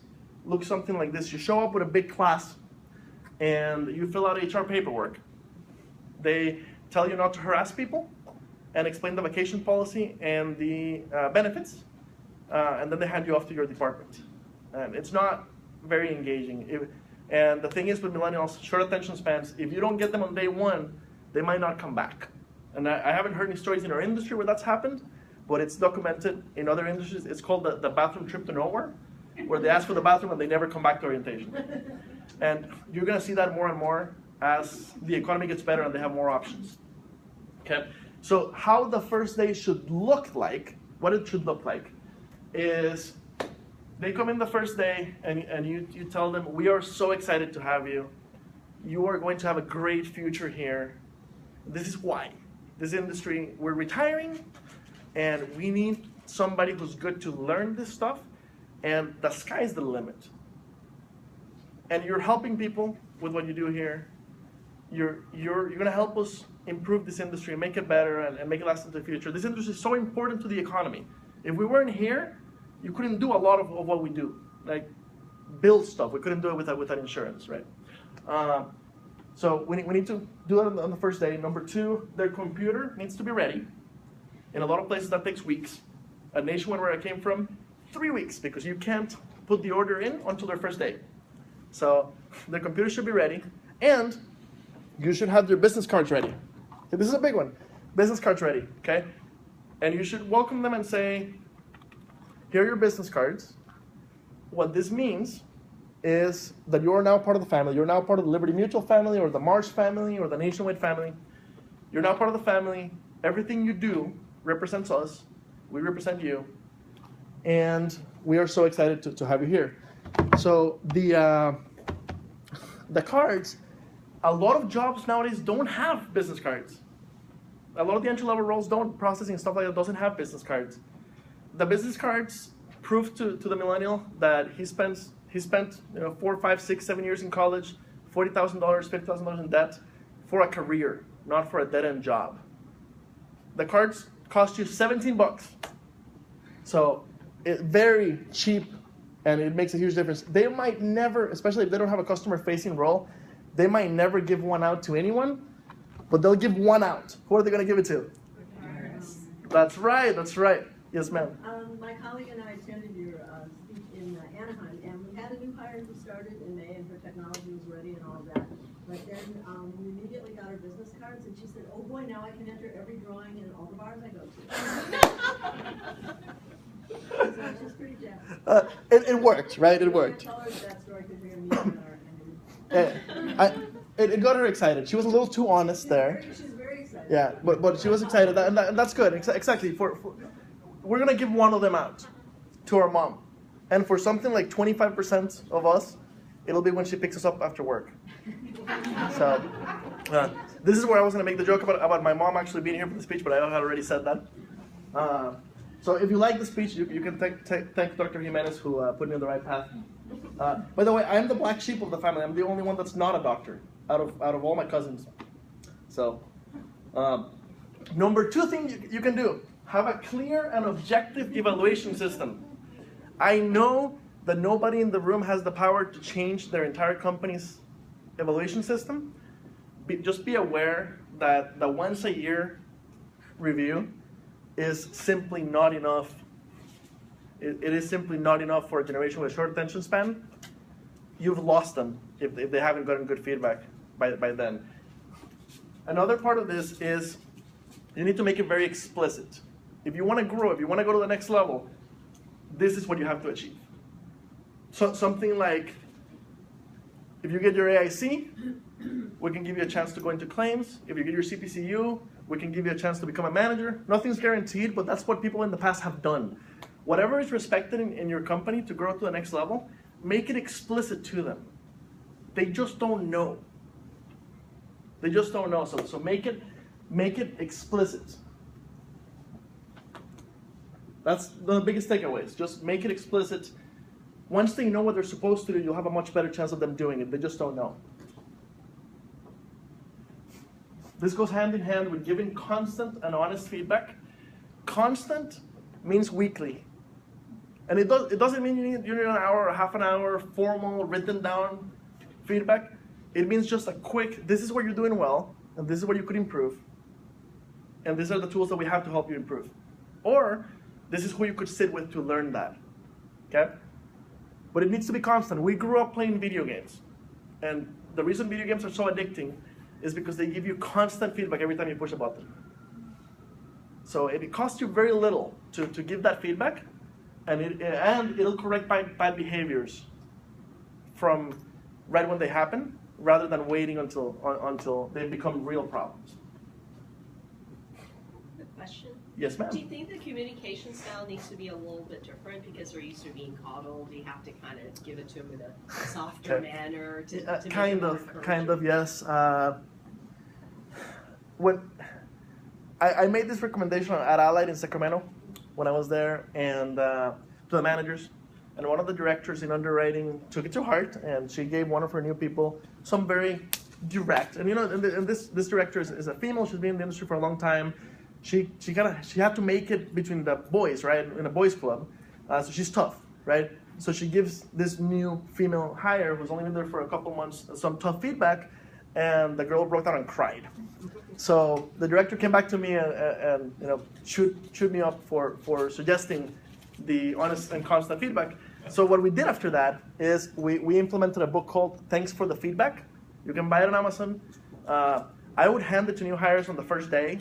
B: looks something like this. You show up with a big class and you fill out HR paperwork. They tell you not to harass people and explain the vacation policy and the benefits. And then they hand you off to your department. And it's not very engaging. And the thing is with millennials, short attention spans, if you don't get them on day one, they might not come back. And I haven't heard any stories in our industry where that's happened, but it's documented in other industries. It's called the bathroom trip to nowhere, where they ask for the bathroom and they never come back to orientation. And you're gonna see that more and more as the economy gets better and they have more options. Okay, so how the first day should look like, what it should look like, is they come in the first day and you tell them, we are so excited to have you. You are going to have a great future here. This is why. This industry, we're retiring and we need somebody who's good to learn this stuff, and the sky's the limit. And you're helping people with what you do here. You're gonna help us improve this industry and make it better and make it last into the future. This industry is so important to the economy. If we weren't here, you couldn't do a lot of what we do, like build stuff. We couldn't do it without insurance, right? So we need to do that on the first day. Number two, their computer needs to be ready. In a lot of places that takes weeks. At Nationwide, where I came from, 3 weeks, because you can't put the order in until their first day. So their computer should be ready, and you should have your business cards ready. Okay, this is a big one. Business cards ready, okay? And you should welcome them and say, here are your business cards. What this means is that you are now part of the family. You're now part of the Liberty Mutual family or the Marsh family or the Nationwide family. You're now part of the family. Everything you do represents us. We represent you. And we are so excited to have you here. So the cards, a lot of jobs nowadays don't have business cards. A lot of the entry-level roles don't, processing stuff like that doesn't have business cards. The business cards prove to the millennial that he spent 4, 5, 6, 7 years in college, $40,000, $50,000 in debt for a career, not for a dead-end job. The cards cost you 17 bucks. So it's very cheap, and it makes a huge difference. They might never, especially if they don't have a customer-facing role, they might never give one out to anyone, but they'll give one out. Who are they going to give it to? That's right, that's right. Yes, ma'am.
E: My colleague and I attended your speech in Anaheim, and we had a new hire who started in May, and her technology was ready and all of that. But then we immediately got her business cards, and she said, "Oh boy, now I can enter every drawing in all the bars I go to." So she's pretty jazzed.
B: It worked, right? It worked.
E: Tell her that story because we're going to meet her.
B: It got her excited. She was a little too honest there.
E: She's very excited.
B: Yeah, but she was excited, and that's good. Exactly. We're gonna give one of them out to our mom, and for something like 25% of us, it'll be when she picks us up after work. So this is where I was gonna make the joke about my mom actually being here for the speech, but I had already said that. So if you like the speech, you can thank Dr. Jimenez who put me on the right path. By the way, I'm the black sheep of the family. I'm the only one that's not a doctor out of all my cousins. So number 2 thing you can do, have a clear and objective evaluation system. I know that nobody in the room has the power to change their entire company's evaluation system. Just be aware that the once a year review is simply not enough. It is simply not enough for a generation with a short attention span. You've lost them if they haven't gotten good feedback by then. Another part of this is you need to make it very explicit. If you want to grow, if you want to go to the next level, this is what you have to achieve. So something like, if you get your AIC, we can give you a chance to go into claims. If you get your CPCU, we can give you a chance to become a manager. Nothing's guaranteed, but that's what people in the past have done. Whatever is respected in your company to grow to the next level, make it explicit to them. They just don't know. They just don't know. So make it explicit. That's the biggest takeaways. Just make it explicit. Once they know what they're supposed to do, you'll have a much better chance of them doing it. They just don't know. This goes hand in hand with giving constant and honest feedback. Constant means weekly. And it doesn't mean you need an hour or half an hour formal, written down feedback. It means just a quick, this is what you're doing well, and this is what you could improve. And these are the tools that we have to help you improve. Or, this is who you could sit with to learn that. Okay? But it needs to be constant. We grew up playing video games. And the reason video games are so addicting is because they give you constant feedback every time you push a button. So it costs you very little to give that feedback, and it'll correct bad behaviors from right when they happen, rather than waiting until they become real problems.
F: Quick question.
B: Yes, ma'am.
F: Do you think the communication style needs to be a little bit different because they're used to being coddled? Do you have to kind of give it to them in a softer manner to make
B: kind
F: it more
B: of, yes. When I made this recommendation at Allied in Sacramento when I was there, and to the managers, and one of the directors in underwriting took it to heart, and she gave one of her new people some very direct. And and this director is a female. She's been in the industry for a long time. She had to make it between the boys, right, in a boys club. So she's tough, right? So she gives this new female hire who's only been there for a couple months some tough feedback, and the girl broke down and cried. So the director came back to me and chewed me up for suggesting the honest and constant feedback. So what we did after that is we implemented a book called Thanks for the Feedback. You can buy it on Amazon. I would hand it to new hires on the first day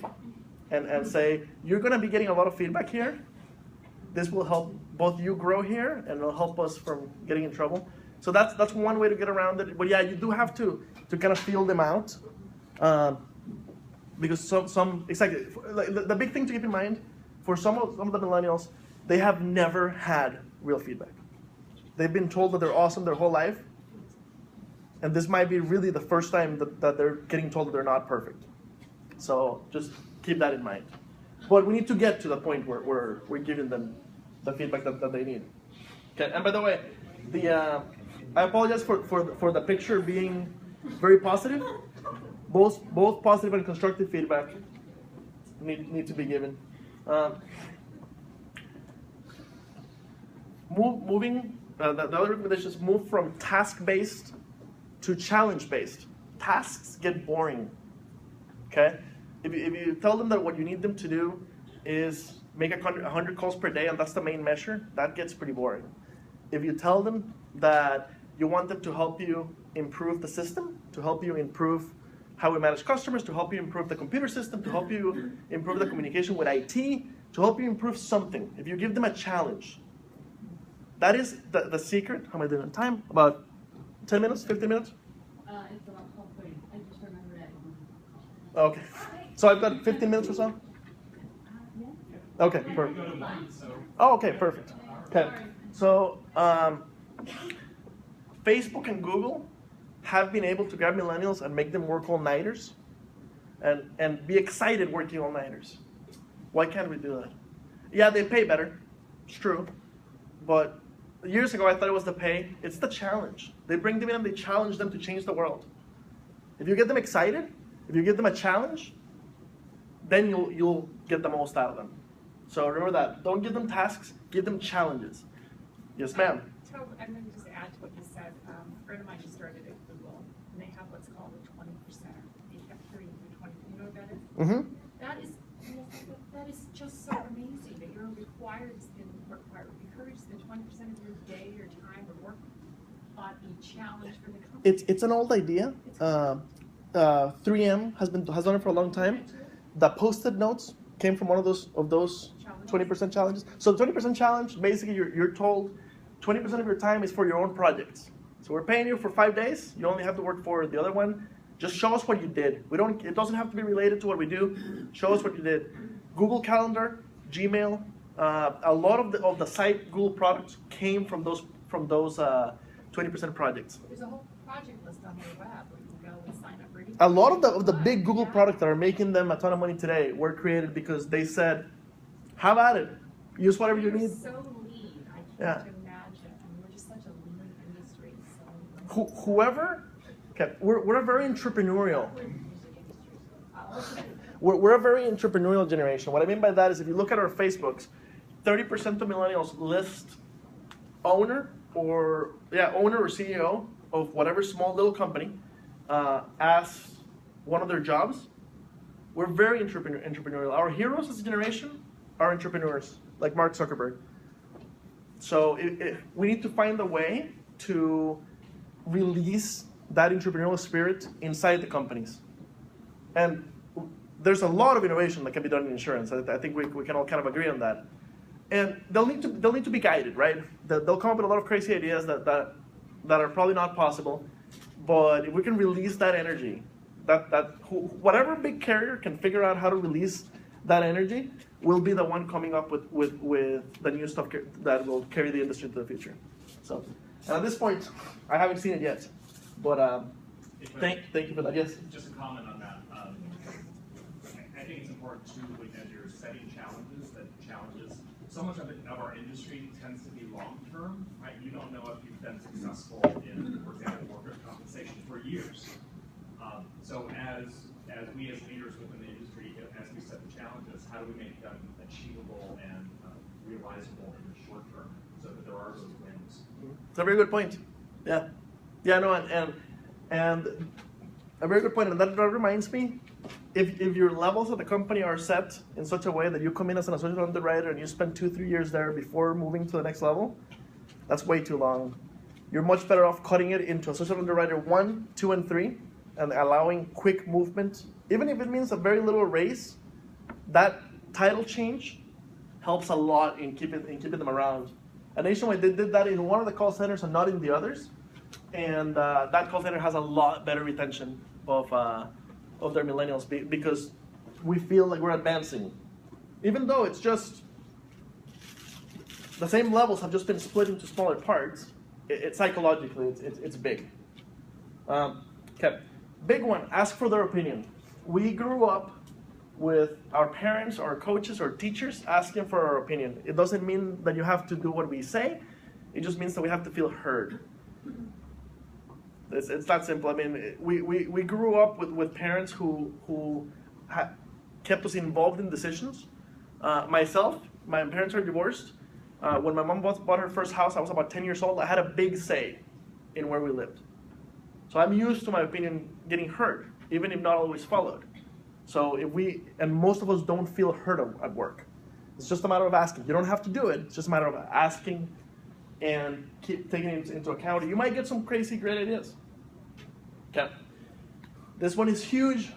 B: and say, you're going to be getting a lot of feedback here. This will help both you grow here and it'll help us from getting in trouble. So that's one way to get around it. But yeah, you do have to kind of feel them out. Because some exactly, like, the big thing to keep in mind, for some of the millennials, they have never had real feedback. They've been told that they're awesome their whole life. And this might be really the first time that they're getting told that they're not perfect. So just keep that in mind. But we need to get to the point where we're giving them the feedback that they need. Okay. And by the way, I apologize for the picture being very positive. Both positive and constructive feedback need to be given. The other recommendation is move from task-based to challenge-based. Tasks get boring. Okay, if you tell them that what you need them to do is make 100 calls per day and that's the main measure, that gets pretty boring. If you tell them that you want them to help you improve the system, to help you improve how we manage customers, to help you improve the computer system, to help you improve the communication with IT, to help you improve something, if you give them a challenge, that is the secret. How am I doing on time? About 10 minutes, 15 minutes?
D: It's about 12:30. I just remember that.
B: Okay. So I've got 15 minutes or so? Okay, perfect. Oh, okay, perfect. Okay. So Facebook and Google have been able to grab millennials and make them work all-nighters and be excited working all-nighters. Why can't we do that? Yeah, they pay better. It's true. But years ago, I thought it was the pay. It's the challenge. They bring them in and they challenge them to change the world. If you get them excited, if you give them a challenge, then you'll get the most out of them. So remember that. Don't give them tasks. Give them challenges. Yes, ma'am.
G: So I'm going to just add to what you said. A friend of mine just started at Google, and they have what's called a 20%. They kept hearing the 20. You know what that is?
B: Mm-hmm.
G: That is just so amazing that you're encouraged that 20% of your day, your time, or work on a challenge for the company.
B: It's an old idea. 3M has done it for a long time. The Post-it notes came from one of those 20% challenges. So the 20% challenge, basically you're told 20% of your time is for your own projects. So we're paying you for 5 days. You only have to work for the other one. Just show us what you did. It doesn't have to be related to what we do. Show us what you did. Google Calendar, Gmail, a lot of the site Google products came from those 20% projects.
G: There's a whole project list on their web where you can go and sign up for anything.
B: A lot of the big Google products that are making them a ton of money today were created because they said, have at it. Use whatever you need.
G: So lean. I can't
B: Yeah.
G: imagine. I mean, we're just such a lean industry. So
B: Whoever, okay, we're a very entrepreneurial. We're a very entrepreneurial generation. What I mean by that is if you look at our Facebooks, 30% of millennials list owner or CEO of whatever small little company as one of their jobs. We're very entrepreneurial. Our heroes as a generation are entrepreneurs, like Mark Zuckerberg. So we need to find a way to release that entrepreneurial spirit inside the companies. And there's a lot of innovation that can be done in insurance. I think we can all kind of agree on that. And they'll need to be guided, right? They'll come up with a lot of crazy ideas that are probably not possible. But if we can release that energy, whatever big carrier can figure out how to release that energy will be the one coming up with the new stuff that will carry the industry into the future. So, and at this point, I haven't seen it yet, but thank you for that. Yes.
H: Just a comment on that. I think it's important too, as you're setting challenges, that challenges. So much of our industry tends to be long term, right? You don't know if you've been successful in, for example, workers' compensation for years. So as we as leaders within the industry, as we set the challenges, how do we make them achievable and realizable in the short term, so that there are those wins?
B: It's a very good point. Yeah, no, and a very good point. And that reminds me, if your levels at the company are set in such a way that you come in as an associate underwriter and you spend 2-3 years there before moving to the next level, that's way too long. You're much better off cutting it into associate underwriter 1, 2, and 3, and allowing quick movement, even if it means a very little raise, that title change helps a lot in keeping them around. At Nationwide, they did that in one of the call centers and not in the others, and that call center has a lot better retention of their millennials because we feel like we're advancing, even though it's just the same levels have just been split into smaller parts. It's psychologically, it's big. Okay, big one, ask for their opinion. We grew up with our parents, our coaches, or teachers asking for our opinion. It doesn't mean that you have to do what we say. It just means that we have to feel heard. It's that simple. I mean, we grew up with parents who kept us involved in decisions. Myself, my parents are divorced. When my mom bought her first house, I was about 10 years old. I had a big say in where we lived. So I'm used to my opinion getting heard, even if not always followed. So and most of us don't feel heard at work. It's just a matter of asking. You don't have to do it. It's just a matter of asking and keep taking it into account. You might get some crazy great ideas. Okay. This one is huge,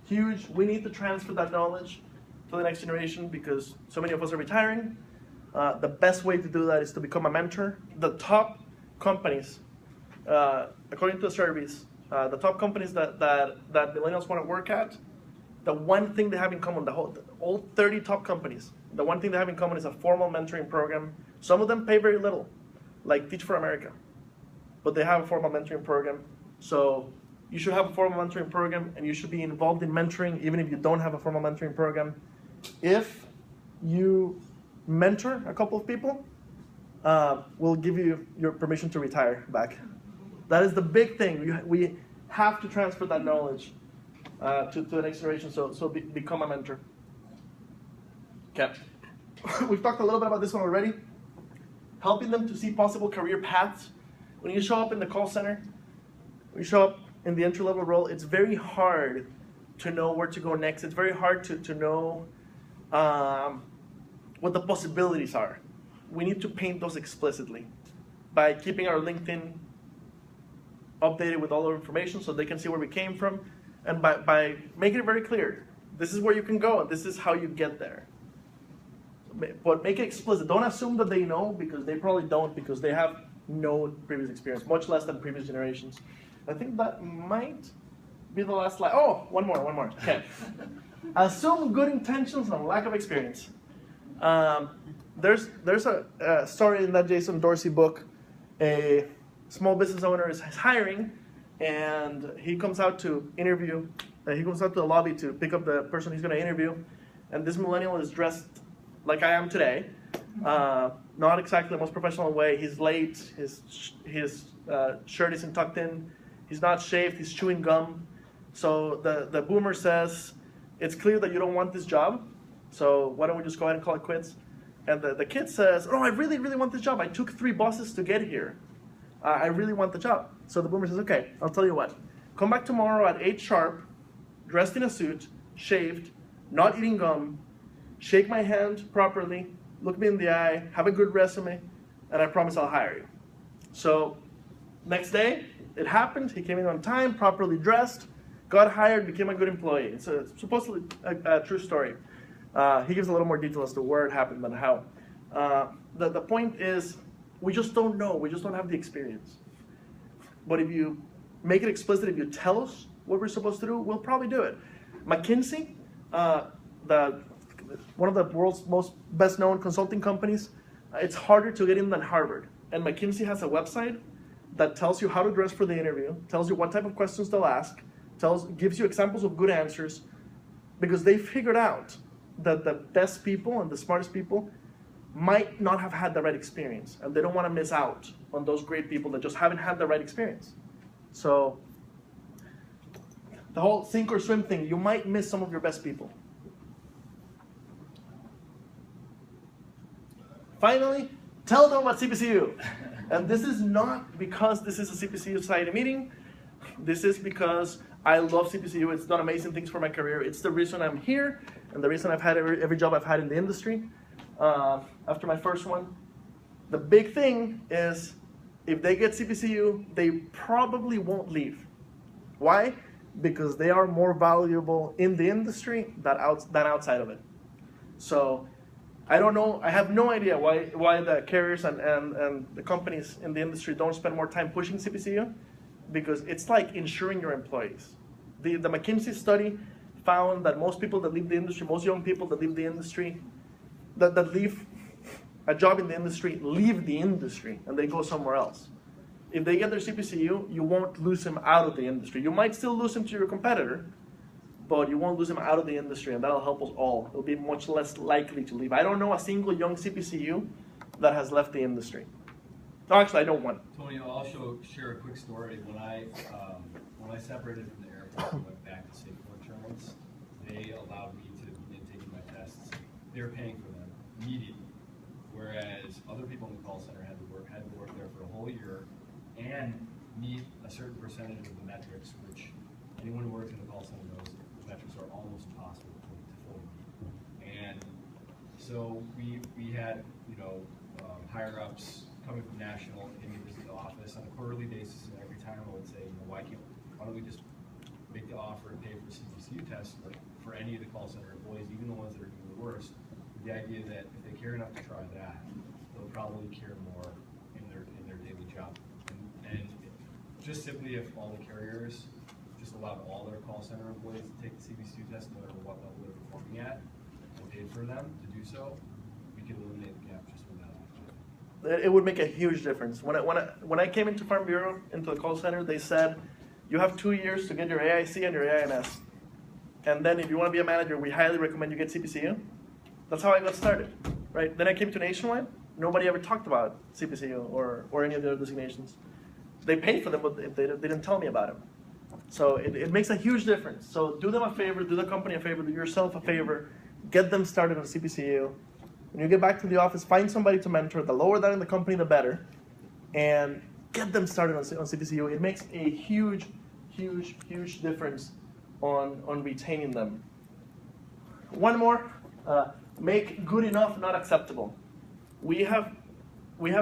B: huge. We need to transfer that knowledge to the next generation because so many of us are retiring. The best way to do that is to become a mentor. The top companies, according to the surveys, the top companies that millennials want to work at, the one thing they have in common, all 30 top companies, the one thing they have in common is a formal mentoring program. Some of them pay very little, like Teach for America, but they have a formal mentoring program. So you should have a formal mentoring program, and you should be involved in mentoring, even if you don't have a formal mentoring program. If you mentor a couple of people, we'll give you your permission to retire back. That is the big thing. We have to transfer that knowledge to the next generation, so become a mentor. Okay. We've talked a little bit about this one already. Helping them to see possible career paths. When you show up in the call center, when you show up in the entry-level role, it's very hard to know where to go next. It's very hard to know what the possibilities are. We need to paint those explicitly by keeping our LinkedIn updated with all our information so they can see where we came from, and by making it very clear. This is where you can go, and this is how you get there. But make it explicit. Don't assume that they know, because they probably don't, because they have no previous experience, much less than previous generations. I think that might be the last slide. Oh, one more. Okay. Assume good intentions and lack of experience. There's a story in that Jason Dorsey book. A small business owner is hiring, and he comes out to interview. He comes out to the lobby to pick up the person he's going to interview, and this millennial is dressed like I am today. Not exactly the most professional way. He's late. His shirt isn't tucked in. He's not shaved. He's chewing gum. So the boomer says, "It's clear that you don't want this job. So why don't we just go ahead and call it quits?" And the kid says, "Oh, I really, really want this job. I took 3 buses to get here. I really want the job." So the boomer says, "Okay, I'll tell you what. Come back tomorrow at 8 sharp, dressed in a suit, shaved, not eating gum, shake my hand properly, look me in the eye, have a good resume, and I promise I'll hire you." So next day, it happened. He came in on time, properly dressed, got hired, became a good employee. It's supposedly a true story. He gives a little more detail as to where it happened and how. The point is, we just don't know. We just don't have the experience. But if you make it explicit, if you tell us what we're supposed to do, we'll probably do it. McKinsey, one of the world's most best-known consulting companies, it's harder to get in than Harvard. And McKinsey has a website that tells you how to dress for the interview, tells you what type of questions they'll ask, gives you examples of good answers, because they figured out that the best people and the smartest people might not have had the right experience, and they don't want to miss out on those great people that just haven't had the right experience. So the whole sink or swim thing, you might miss some of your best people. Finally, tell them about CPCU. And this is not because this is a CPCU society meeting. This is because I love CPCU. It's done amazing things for my career. It's the reason I'm here, and the reason I've had every job I've had in the industry after my first one. The big thing is, if they get CPCU, they probably won't leave. Why? because they are more valuable in the industry than outside of it. So I don't know, I have no idea why the carriers and the companies in the industry don't spend more time pushing CPCU, because it's like insuring your employees. The McKinsey study found that most people that leave the industry, most young people that leave the industry, that leave a job in the industry, leave the industry and they go somewhere else. If they get their CPCU, you won't lose them out of the industry. You might still lose them to your competitor, but you won't lose them out of the industry, and that'll help us all. It'll be much less likely to leave. I don't know a single young CPCU that has left the industry. No, actually, I don't want.
I: Tony, I'll also share a quick story. When I separated from the airport and went back to Safeco Insurance, they allowed me to begin taking my tests. They were paying for them immediately, whereas other people in the call center had to work there for a whole year and meet a certain percentage of the metrics, which anyone who works in the call center knows the metrics are almost impossible to fully meet. And so we had higher ups coming from national in to visit the office on a quarterly basis, and every time I would say, why don't we just make the offer and pay for CPCU tests for any of the call center employees, even the ones that are doing the worst, with the idea that if they care enough to try that, they'll probably care more in their daily job. And just simply if all the carriers just allowed all their call center employees to take the CPCU test, no matter what level they're performing at, and paid for them to do so, we could eliminate the gap just with that.
B: It would make a huge difference. When I came into Farm Bureau, into the call center, they said, you have 2 years to get your AIC and your AINS. And then if you want to be a manager, we highly recommend you get CPCU. That's how I got started, right? Then I came to Nationwide. Nobody ever talked about CPCU or any of the other designations. They paid for them, but they didn't tell me about them. So it makes a huge difference. So do them a favor, do the company a favor, do yourself a favor, get them started on CPCU. When you get back to the office, find somebody to mentor. The lower that in the company, the better. And get them started on CPCU. It makes a huge, huge, huge difference on retaining them. One more, make good enough not acceptable. We have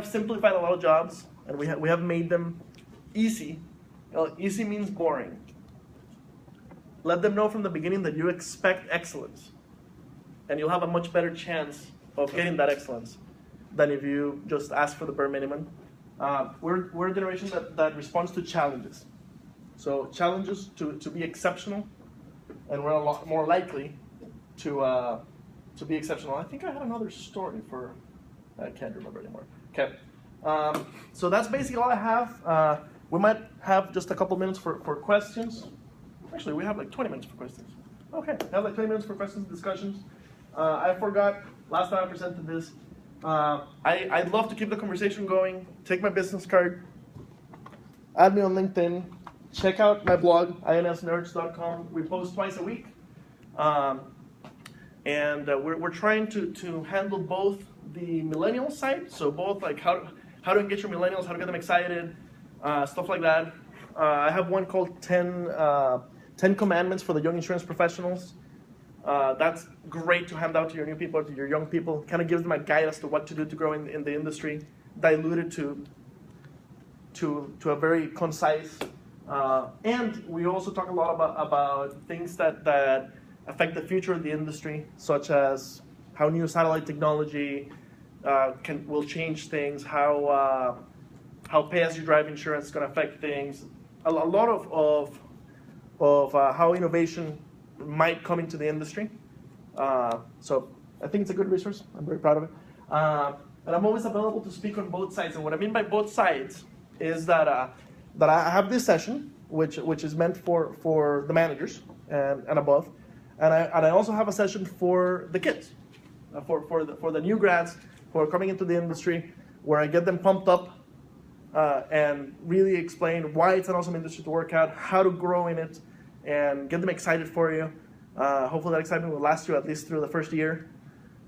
B: simplified a lot of jobs, and we have made them easy. Easy means boring. Let them know from the beginning that you expect excellence, and you'll have a much better chance of getting that excellence than if you just ask for the bare minimum. We're a generation that responds to challenges. So challenges to be exceptional, and we're a lot more likely to be exceptional. I think I had another story for, I can't remember anymore. Okay, so that's basically all I have. We might have just a couple minutes for questions. Actually, we have like 20 minutes for questions. Okay, we have like 20 minutes for questions and discussions. I forgot, last time I presented this, I'd love to keep the conversation going. Take my business card, add me on LinkedIn, check out my blog, insnerds.com. We post twice a week. And we're trying to handle both the millennial side, so both like how to engage your millennials, how to get them excited, stuff like that. I have one called 10 Commandments for the Young Insurance Professionals. That's great to hand out to your new people, to your young people. Kind of gives them a guide as to what to do to grow in the industry, diluted to a very concise. And we also talk a lot about things that affect the future of the industry, such as how new satellite technology will change things, how pay-as-you-drive insurance is going to affect things, a lot of how innovation might come into the industry. So I think it's a good resource. I'm very proud of it. And I'm always available to speak on both sides. And what I mean by both sides is that I have this session, which is meant for the managers and above. And I also have a session for the kids, for the new grads who are coming into the industry, where I get them pumped up and really explain why it's an awesome industry to work at, how to grow in it, and get them excited for you. Hopefully that excitement will last you at least through the first year.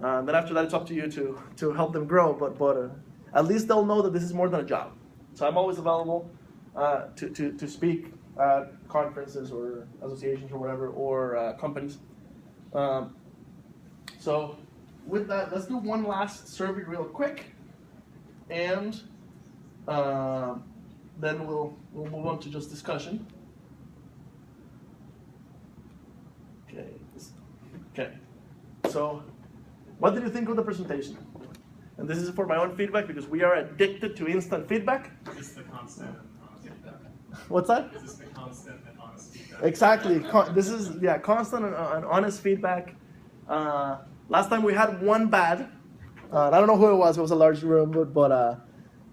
B: Then after that, it's up to you to help them grow, but at least they'll know that this is more than a job. So I'm always available to speak at conferences or associations or whatever, or companies. So with that, let's do one last survey real quick, and then we'll move on to just discussion. So, what did you think of the presentation? And this is for my own feedback because we are addicted to instant feedback.
H: Is this the constant and honest feedback?
B: What's that?
H: Is this the constant and honest feedback?
B: Exactly. This is constant and honest feedback. Last time we had one bad. I don't know who it was. It was a large room, but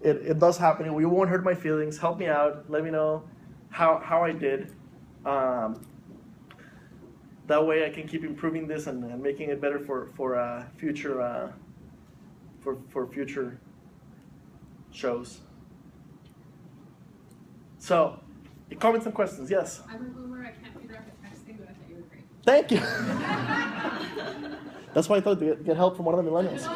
B: it does happen. You won't hurt my feelings. Help me out. Let me know how I did. That way I can keep improving this and making it better for future for future shows. So, comments and questions, yes?
C: I'm a boomer, I can't figure out the texting, but I thought you were great.
B: Thank you. That's why I thought to get help from one of the millennials.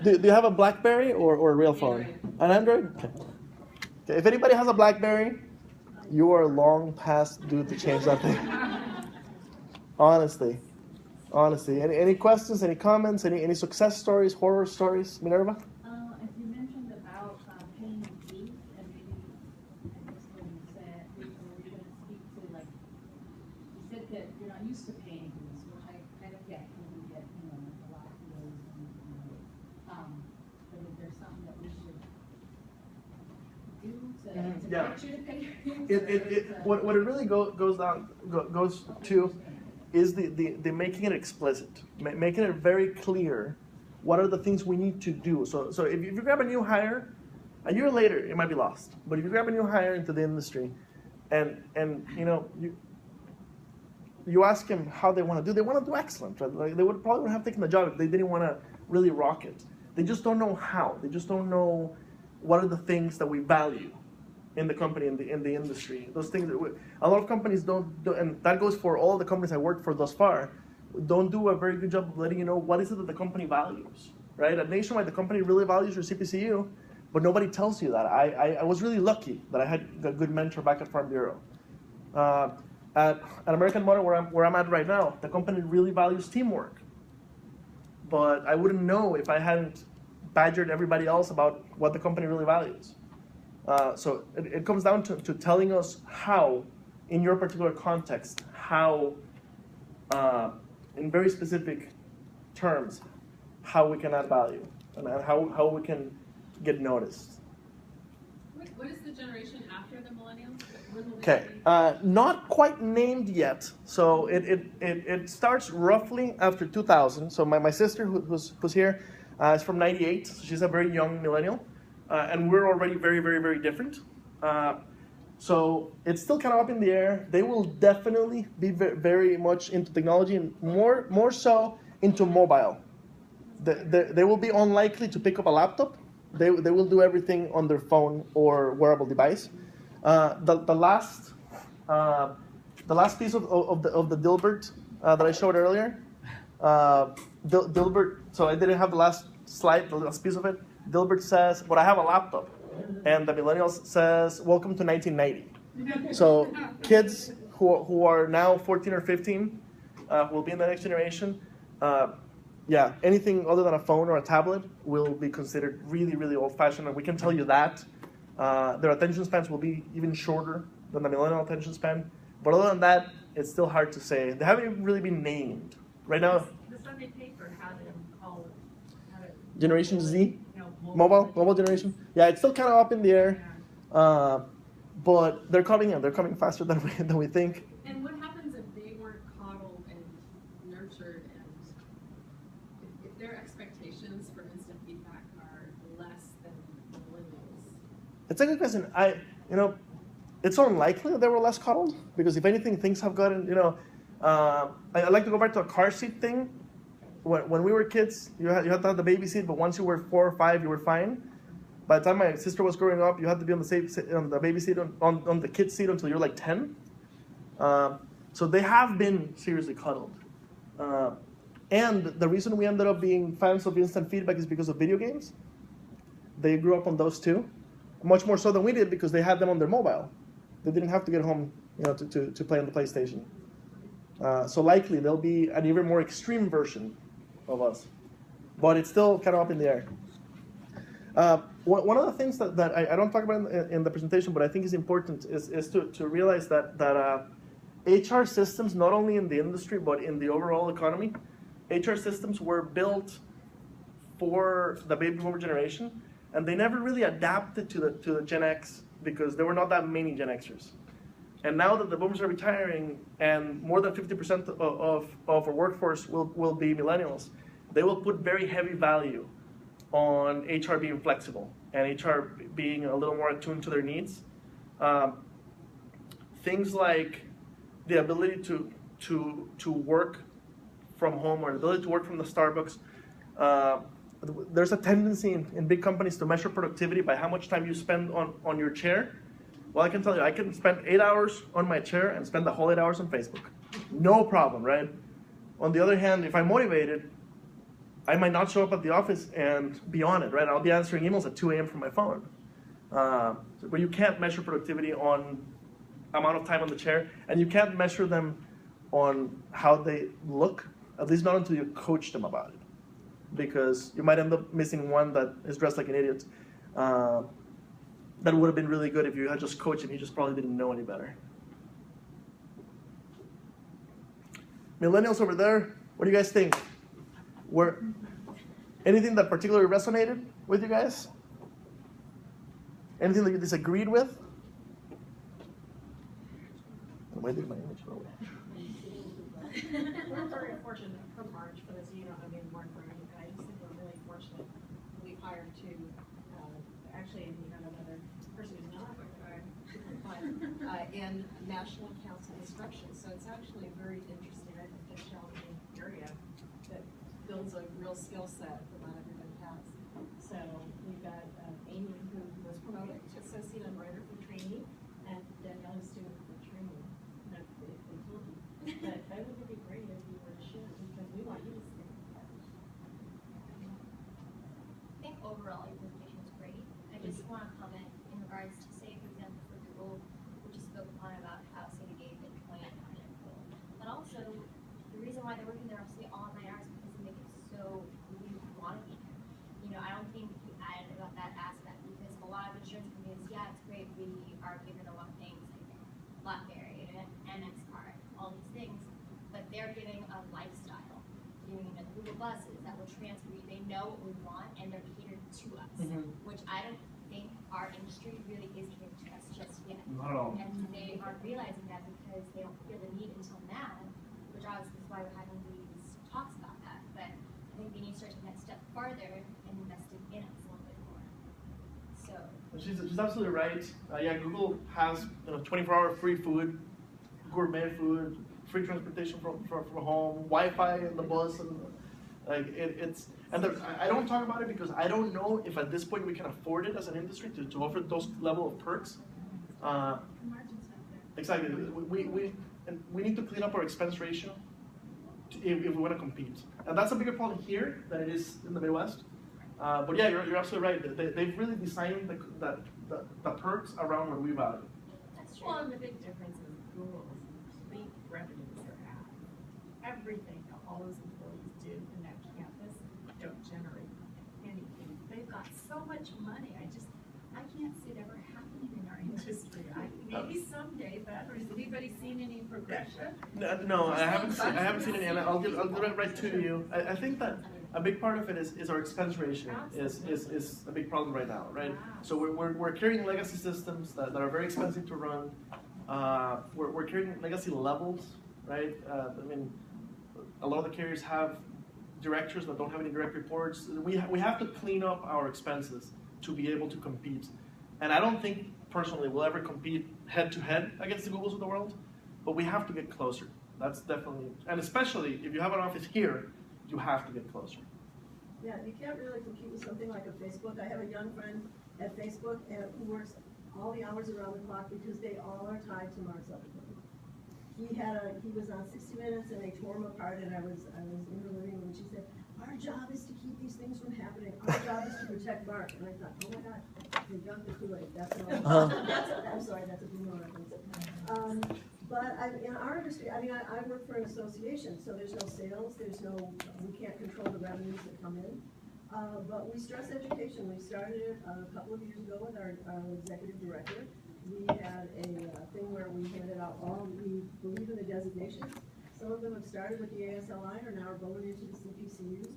B: do you have a BlackBerry or a real phone? An Android? Okay. If anybody has a BlackBerry, you are long past due to change that thing. Honestly. Any questions, any comments, any success stories, horror stories? Minerva?
J: As you mentioned about paying fees, and maybe I guess when you said, or you're going to speak to, like, you said that you're not used to paying fees, which I kind of get, because we get, a lot of fees, but is there something that we should do to get you to pay your fees?
B: What it really goes to is the making it explicit, making it very clear what are the things we need to do. So if you grab a new hire, a year later it might be lost. But if you grab a new hire into the industry, and you ask them how they want to do, they want to do excellent. Right? Like they probably would have taken the job if they didn't want to really rock it. They just don't know how. They just don't know what are the things that we value in the company, in the industry. Those things that a lot of companies don't do, and that goes for all the companies I worked for thus far, don't do a very good job of letting you know what is it that the company values, right? At Nationwide, the company really values your CPCU, but nobody tells you that. I was really lucky that I had a good mentor back at Farm Bureau. At American Motor, where I'm at right now, the company really values teamwork. But I wouldn't know if I hadn't badgered everybody else about what the company really values. So it comes down to telling us how, in your particular context, how, in very specific terms, how we can add value and how we can get noticed.
C: What is the generation after the millennials?
B: Okay, not quite named yet. So it starts roughly after 2000. So my sister who's here is from '98. So she's a very young millennial. And we're already very, very, very different. So it's still kind of up in the air. They will definitely be very much into technology and more so into mobile. They will be unlikely to pick up a laptop. They will do everything on their phone or wearable device. The last piece of the Dilbert that I showed earlier, Dilbert. So I didn't have the last slide, the last piece of it. Dilbert says, but I have a laptop. And the Millennials says, welcome to 1990. So kids who are now 14 or 15 who will be in the next generation, anything other than a phone or a tablet will be considered really, really old-fashioned. And we can tell you that. Their attention spans will be even shorter than the millennial attention span. But other than that, it's still hard to say. They haven't even really been named. Right now,
G: The Sunday paper had them call it.
B: Generation Z? Mobile generation? Yeah, it's still kind of up in the air. But they're coming in. They're coming faster than we think.
C: And what happens if they weren't coddled and nurtured, and if their expectations for instant feedback are less than millennials?
B: It's a good question. It's unlikely that they were less coddled because if anything, things have gotten. I like to go back to a car seat thing. When we were kids, you had to have the baby seat, but once you were 4 or 5, you were fine. By the time my sister was growing up, you had to be on the baby seat, on the kid seat until you're like 10. So they have been seriously coddled. And the reason we ended up being fans of instant feedback is because of video games. They grew up on those too, much more so than we did because they had them on their mobile. They didn't have to get home, to play on the PlayStation. So likely there'll be an even more extreme version of us, but it's still kind of up in the air. One of the things that I don't talk about in the presentation, but I think is important is to realize that HR systems, not only in the industry, but in the overall economy, HR systems were built for the baby boomer generation, and they never really adapted to the Gen X because there were not that many Gen Xers. And now that the boomers are retiring and more than 50% of our workforce will be millennials, they will put very heavy value on HR being flexible and HR being a little more attuned to their needs. Things like the ability to work from home or the ability to work from the Starbucks. There's a tendency in big companies to measure productivity by how much time you spend on your chair. Well, I can tell you, I can spend 8 hours on my chair and spend the whole 8 hours on Facebook. No problem, right? On the other hand, if I'm motivated, I might not show up at the office and be on it, right? I'll be answering emails at 2 a.m. from my phone. But you can't measure productivity on amount of time on the chair, and you can't measure them on how they look, at least not until you coach them about it. Because you might end up missing one that is dressed like an idiot. That would have been really good if you had just coached him. He just probably didn't know any better. Millennials over there, what do you guys think? Anything that particularly resonated with you guys? Anything that you disagreed with? Where did my image go?
J: We're very fortunate from March for this, more for you guys. I just think we're really fortunate. We hired two, actually, we have another person who's not in national accounts and instruction. So it's actually a very interesting, I think, and challenging area that builds a real skill set that not everybody has. So we've got Amy, who was promoted to associate underwriter for training, and Danielle is student for training. They told you. But I would be great if you were to share, because we want you to stay.
K: I think overall your presentation was great. I just want to comment in regards to, say, for example, for Google, which is spoke upon about how, say, they gave Bitcoin and Google. But also, the reason why they're working there obviously all night hours is because they make it so we want to be there. I don't think you added about that aspect because a lot of insurance companies, yeah, it's great, we are given a lot of things like BlackBerry, NX card, all these things, but they're giving a lifestyle, giving the Google buses that will transfer you. They know what we want and they're catered to us, which I don't think our industry really is catered to us just yet.
B: Not at all.
K: And they aren't realizing that because they don't feel the need until now, which obviously is why we're having these talks about that. But I think we need to start taking that step farther and investing in us a little bit more. So
B: She's absolutely right. Yeah, Google has 24-hour free food, gourmet food, free transportation from home, Wi-Fi in the bus, and I don't talk about it because I don't know if at this point we can afford it as an industry to offer those level of perks. Exactly. We need to clean up our expense ratio if we want to compete, and that's a bigger problem here than it is in the Midwest. But yeah, you're absolutely right. They've really designed the perks around what we value.
K: that's true.
J: Well, and the big difference is Google's complete revenues are at. Everything that all those employees do in that campus don't generate anything. They've got so much money. I can't see it ever happening in our industry. Maybe someday, but has anybody seen any progression?
B: No, I haven't seen any, and I'll give it right to you. I think that a big part of it is our expense ratio is a big problem right now, right? So we're carrying legacy systems that are very expensive to run. We're carrying legacy levels, right? A lot of the carriers have directors that don't have any direct reports. We have to clean up our expenses to be able to compete. And I don't think personally we'll ever compete head to head against the Googles of the world, but we have to get closer. That's definitely, and especially if you have an office here, you have to get closer.
E: Yeah, you can't really compete with something like a Facebook. I have a young friend at Facebook who works all the hours around the clock because they all are tied to Mark Zuckerberg. He was on 60 Minutes and they tore him apart, and I was in the living room and she said, our job is to keep these things from happening. Our job is to protect Mark. And I thought, oh my God, they dunked the Kool-Aid. That's all. I'm sorry, that's a boomer reference. But in our industry, I work for an association, so there's no sales, we can't control the revenues that come in. But we stress education. We started it a couple of years ago with our executive director. we had a thing where we handed out we believe in the designations. Some of them have started with the ASLI or now are going into the CPCUs.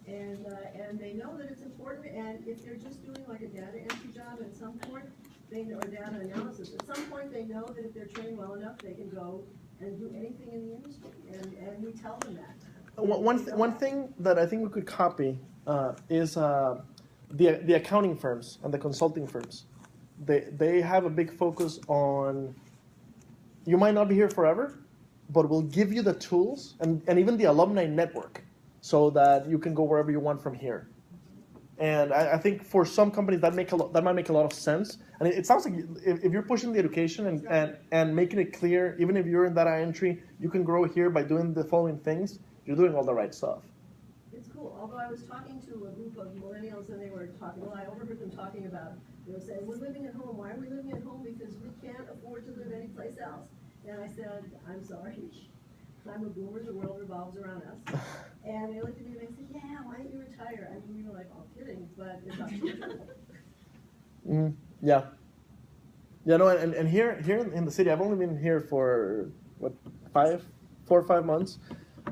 E: And they know that it's important, and if they're just doing like a data entry job at some point, or data analysis, at some point they know that if they're trained well enough, they can go and do anything in the industry, and we tell them that.
B: One thing that I think we could copy is the accounting firms and the consulting firms. They have a big focus on, you might not be here forever, but we'll give you the tools and even the alumni network so that you can go wherever you want from here. And I think for some companies that might make a lot of sense. And it sounds like if you're pushing the education and making it clear, even if you're in data entry, you can grow here by doing the following things, you're doing all the right stuff.
E: It's cool. Although I was talking to a group of millennials and they were talking, well, I overheard them talking about, they were saying, we're living at home. Why are we living at home? Because we can't afford to live anyplace else. And I said, I'm sorry. I'm a boomer. The world revolves around us. And they looked at me and they said, yeah, why don't you retire? I mean, we were like, oh, kidding, but it's not true.
B: Yeah. Yeah, no, and here in the city, I've only been here for, 4 or 5 months,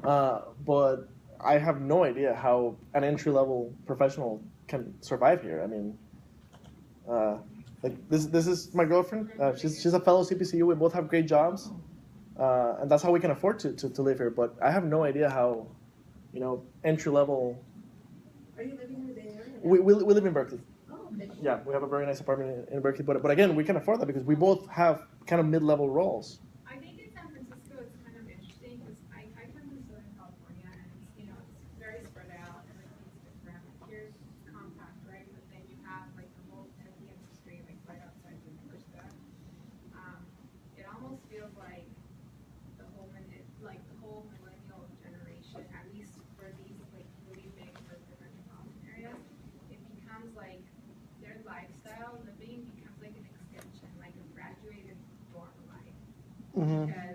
B: but I have no idea how an entry-level professional can survive here. I mean, like this is my girlfriend. She's a fellow CPCU. We both have great jobs, and that's how we can afford to live here. But I have no idea how, entry-level.
E: Are you living in the Bay Area?
B: We live in Berkeley.
E: Oh, okay.
B: Yeah, we have a very nice apartment in Berkeley. But again, we can afford that because we both have kind of mid-level roles.
C: I think in San Francisco it's kind of interesting because I come from Southern California and it's very spread out, everything's different. Here's compact, right? But then you have like the whole techie industry like right outside the university. It almost feels like the whole millennial generation, at least for these like really big urban metropolitan areas, it becomes like their lifestyle living becomes like an extension, like a graduated dorm life.
B: Mm-hmm.
C: Because